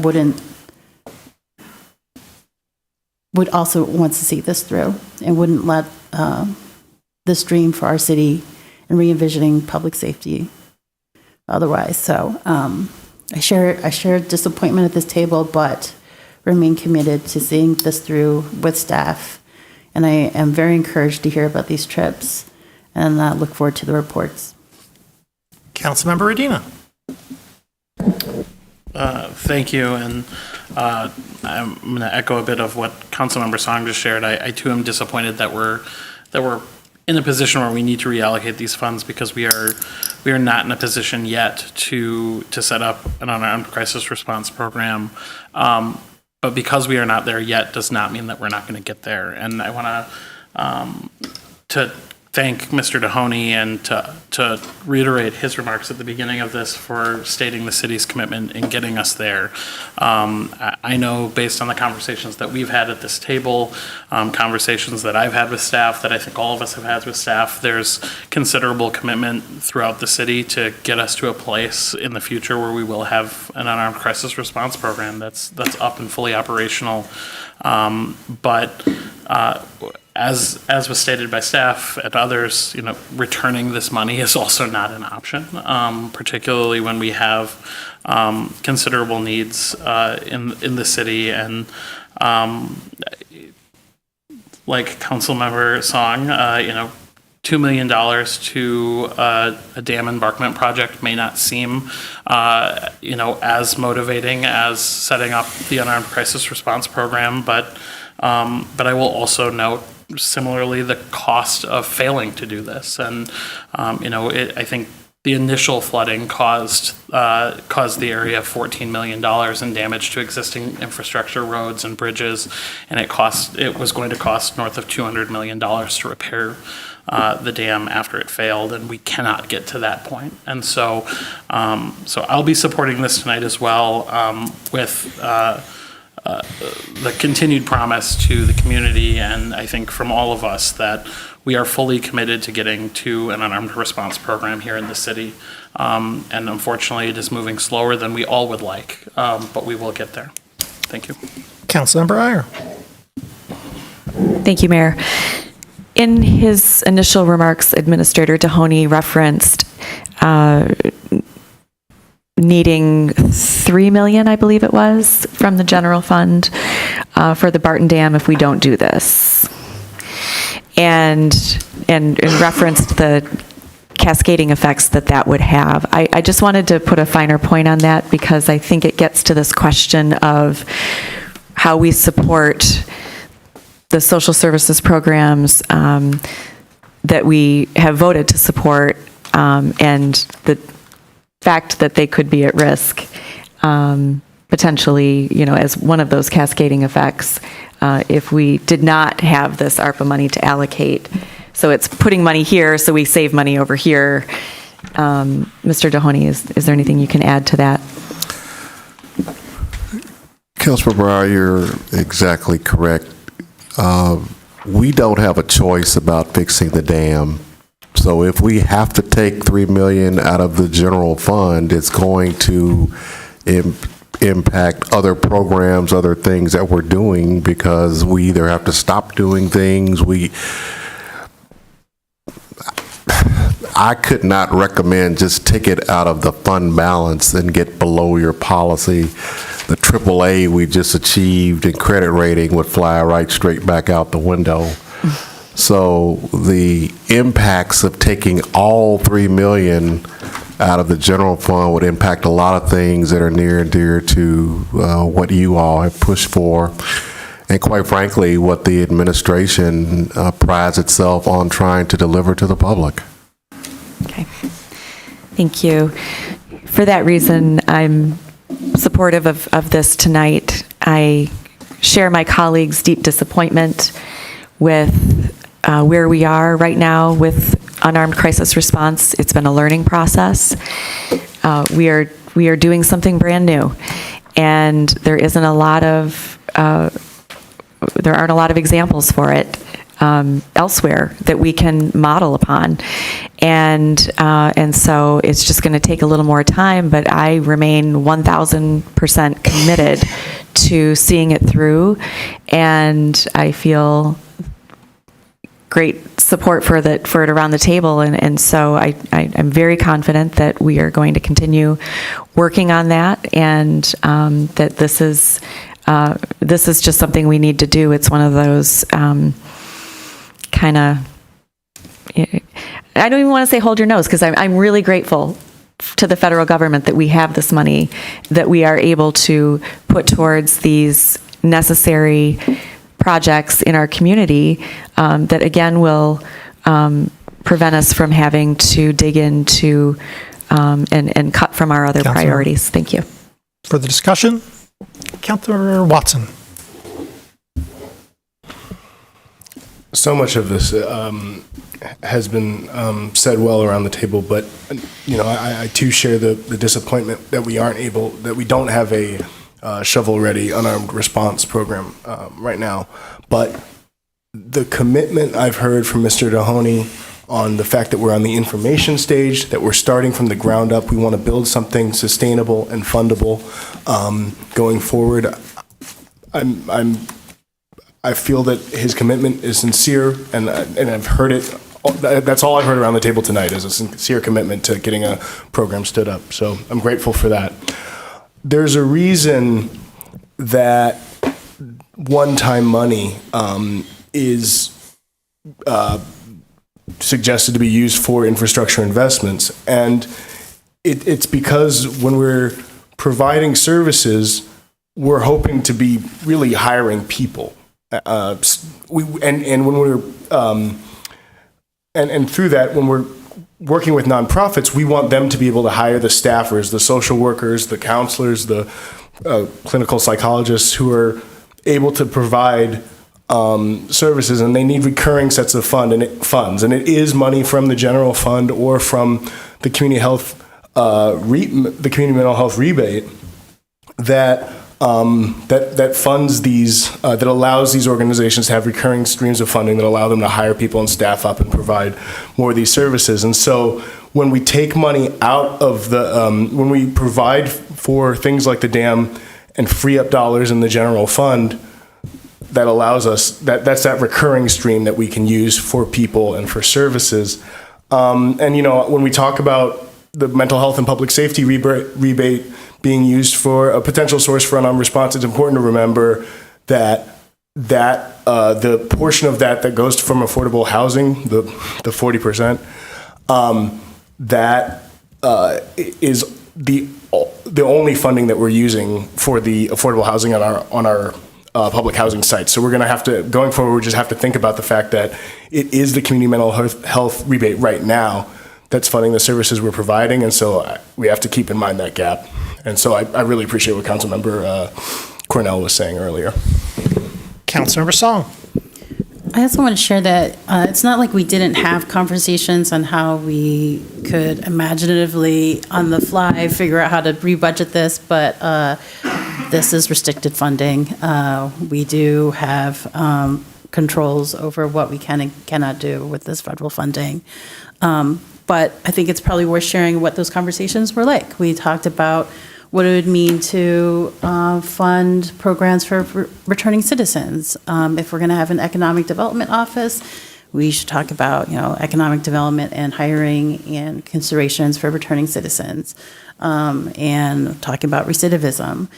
would also want to see this through and wouldn't let this dream for our city and re-envisioning public safety otherwise. So I share disappointment at this table, but remain committed to seeing this through with staff. And I am very encouraged to hear about these trips and look forward to the reports. Councilmember Redina. Thank you, and I'm going to echo a bit of what Councilmember Song just shared. I too am disappointed that we're in a position where we need to reallocate these funds because we are not in a position yet to set up an unarmed crisis response program. But because we are not there yet does not mean that we're not going to get there. And I want to thank Mr. Mahoney and to reiterate his remarks at the beginning of this for stating the city's commitment in getting us there. I know based on the conversations that we've had at this table, conversations that I've had with staff, that I think all of us have had with staff, there's considerable commitment throughout the city to get us to a place in the future where we will have an unarmed crisis response program that's up and fully operational. As was stated by staff and others, returning this money is also not an option, particularly when we have considerable needs in the city. And like Councilmember Song, $2 million to a dam embarkment project may not seem, as motivating as setting up the unarmed crisis response program, but But I will also note, similarly, the cost of failing to do this. And, I think the initial flooding caused the area $14 million in damage to existing infrastructure, roads and bridges, and it was going to cost north of $200 million to repair the dam after it failed, and we cannot get to that point. And so I'll be supporting this tonight as well, with the continued promise to the community, and I think from all of us, that we are fully committed to getting to an unarmed response program here in the city. And unfortunately, it is moving slower than we all would like, but we will get there. Thank you. Councilmember Iyer. Thank you, Mayor. In his initial remarks, Administrator Dohoney referenced needing $3 million, I believe it was, from the general fund for the Barton Dam if we don't do this. And referenced the cascading effects that would have. I just wanted to put a finer point on that because I think it gets to this question of how we support the social services programs that we have voted to support, and the fact that they could be at risk, potentially, as one of those cascading effects, if we did not have this ARPA money to allocate. So it's putting money here, so we save money over here. Mr. Dohoney, is there anything you can add to that? Councilmember Breyer, you're exactly correct. We don't have a choice about fixing the dam. So if we have to take $3 million out of the general fund, it's going to impact other programs, other things that we're doing, because we either have to stop doing things. I could not recommend just take it out of the fund balance and get below your policy. The AAA we just achieved in credit rating would fly right straight back out the window. So the impacts of taking all $3 million out of the general fund would impact a lot of things that are near and dear to what you all have pushed for, and quite frankly, what the administration prides itself on trying to deliver to the public. Okay. Thank you. For that reason, I'm supportive of this tonight. I share my colleagues' deep disappointment with where we are right now with unarmed crisis response. It's been a learning process. We are doing something brand new, and there aren't a lot of examples for it elsewhere that we can model upon, and so it's just going to take a little more time. But I remain 1,000% committed to seeing it through, and I feel great support for it around the table, and so I'm very confident that we are going to continue working on that, and that this is just something we need to do. It's one of those kind of, I don't even want to say hold your nose, because I'm really grateful to the federal government that we have this money that we are able to put towards these necessary projects in our community, that again will prevent us from having to dig into and cut from our other priorities. Thank you. For the discussion, Councilor Watson. So much of this has been said well around the table, but I too share the disappointment that we don't have a shovel-ready unarmed response program right now. But the commitment I've heard from Mr. Dohoney on the fact that we're on the information stage, that we're starting from the ground up, we want to build something sustainable and fundable going forward. I feel that his commitment is sincere, and I've heard it. That's all I've heard around the table tonight, is a sincere commitment to getting a program stood up. So I'm grateful for that. There's a reason that one-time money is suggested to be used for infrastructure investments, and it's because when we're providing services, we're hoping to be really hiring people. and when we're and through that, when we're working with nonprofits, we want them to be able to hire the staffers, the social workers, the counselors, the clinical psychologists who are able to provide services, and they need recurring sets of funds, and it is money from the general fund or from the community health, the community mental health rebate that funds these, that allows these organizations to have recurring streams of funding that allow them to hire people and staff up and provide more of these services. And so when we take money out of when we provide for things like the dam and free up dollars in the general fund, that allows us, that's that recurring stream that we can use for people and for services. And, when we talk about the mental health and public safety rebate being used for a potential source for unarmed response, it's important to remember that the portion of that goes from affordable housing, the 40%, that is the only funding that we're using for the affordable housing on our public housing sites. So we're going to have to, going forward, we just have to think about the fact that it is the community mental health rebate right now that's funding the services we're providing, and so we have to keep in mind that gap. And so I really appreciate what Councilmember Cornell was saying earlier. Councilmember Song. I also want to share that it's not like we didn't have conversations on how we could imaginatively, on the fly, figure out how to rebudget this, but this is restricted funding. We do have controls over what we can and cannot do with this federal funding. But I think it's probably worth sharing what those conversations were like. We talked about what it would mean to fund programs for returning citizens. If we're going to have an economic development office, we should talk about, economic development and hiring and considerations for returning citizens, and talking about recidivism.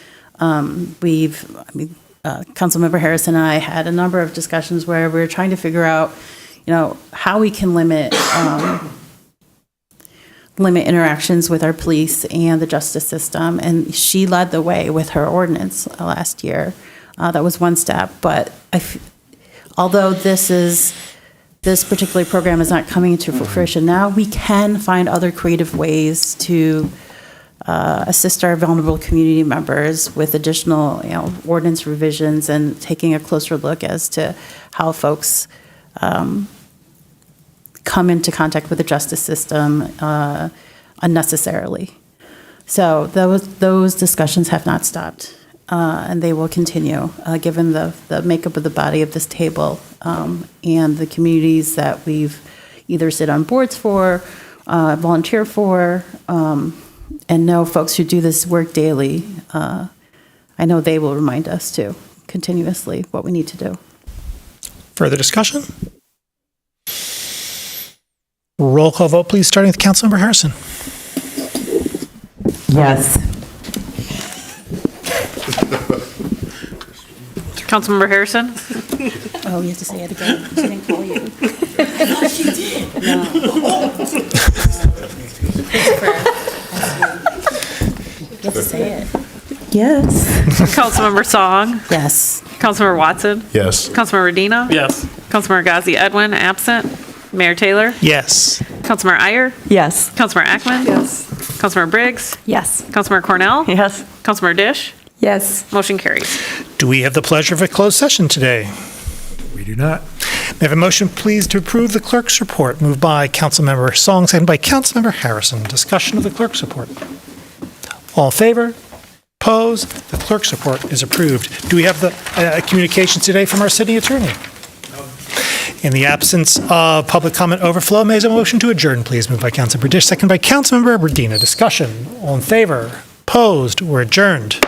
Councilmember Harrison and I had a number of discussions where we were trying to figure out, how we can limit interactions with our police and the justice system. And she led the way with her ordinance last year. That was one step. But although this particular program is not coming into fruition now, we can find other creative ways to assist our vulnerable community members with additional, ordinance revisions and taking a closer look as to how folks come into contact with the justice system unnecessarily. So those discussions have not stopped, and they will continue, given the makeup of the body of this table and the communities that we've either sit on boards for, volunteer for, and know folks who do this work daily. I know they will remind us too, continuously, what we need to do. Further discussion? Roll call vote, please, starting with Councilmember Harrison. Yes. Councilmember Harrison? Oh, you have to say it again. She didn't call you. I thought she did. No. You have to say it. Yes. Councilmember Song? Yes. Councilmember Watson? Yes. Councilmember Redina? Yes. Councilmember Ghazi Edwin, absent. Mayor Taylor? Yes. Councilmember Iyer? Yes. Councilmember Ackman? Yes. Councilmember Briggs? Yes. Councilmember Cornell? Yes. Councilmember Dish? Yes. Motion carries. Do we have the pleasure of a closed session today? We do not. May I have a motion, please, to approve the clerk's report? Moved by Councilmember Song, seconded by Councilmember Harrison. Discussion of the clerk's report. All in favor? Opposed? The clerk's report is approved. Do we have the communications today from our city attorney? In the absence of public comment overflow, may I have a motion to adjourn, please? Moved by Councilmember Dish, seconded by Councilmember Redina. Discussion. All in favor? Opposed? We're adjourned.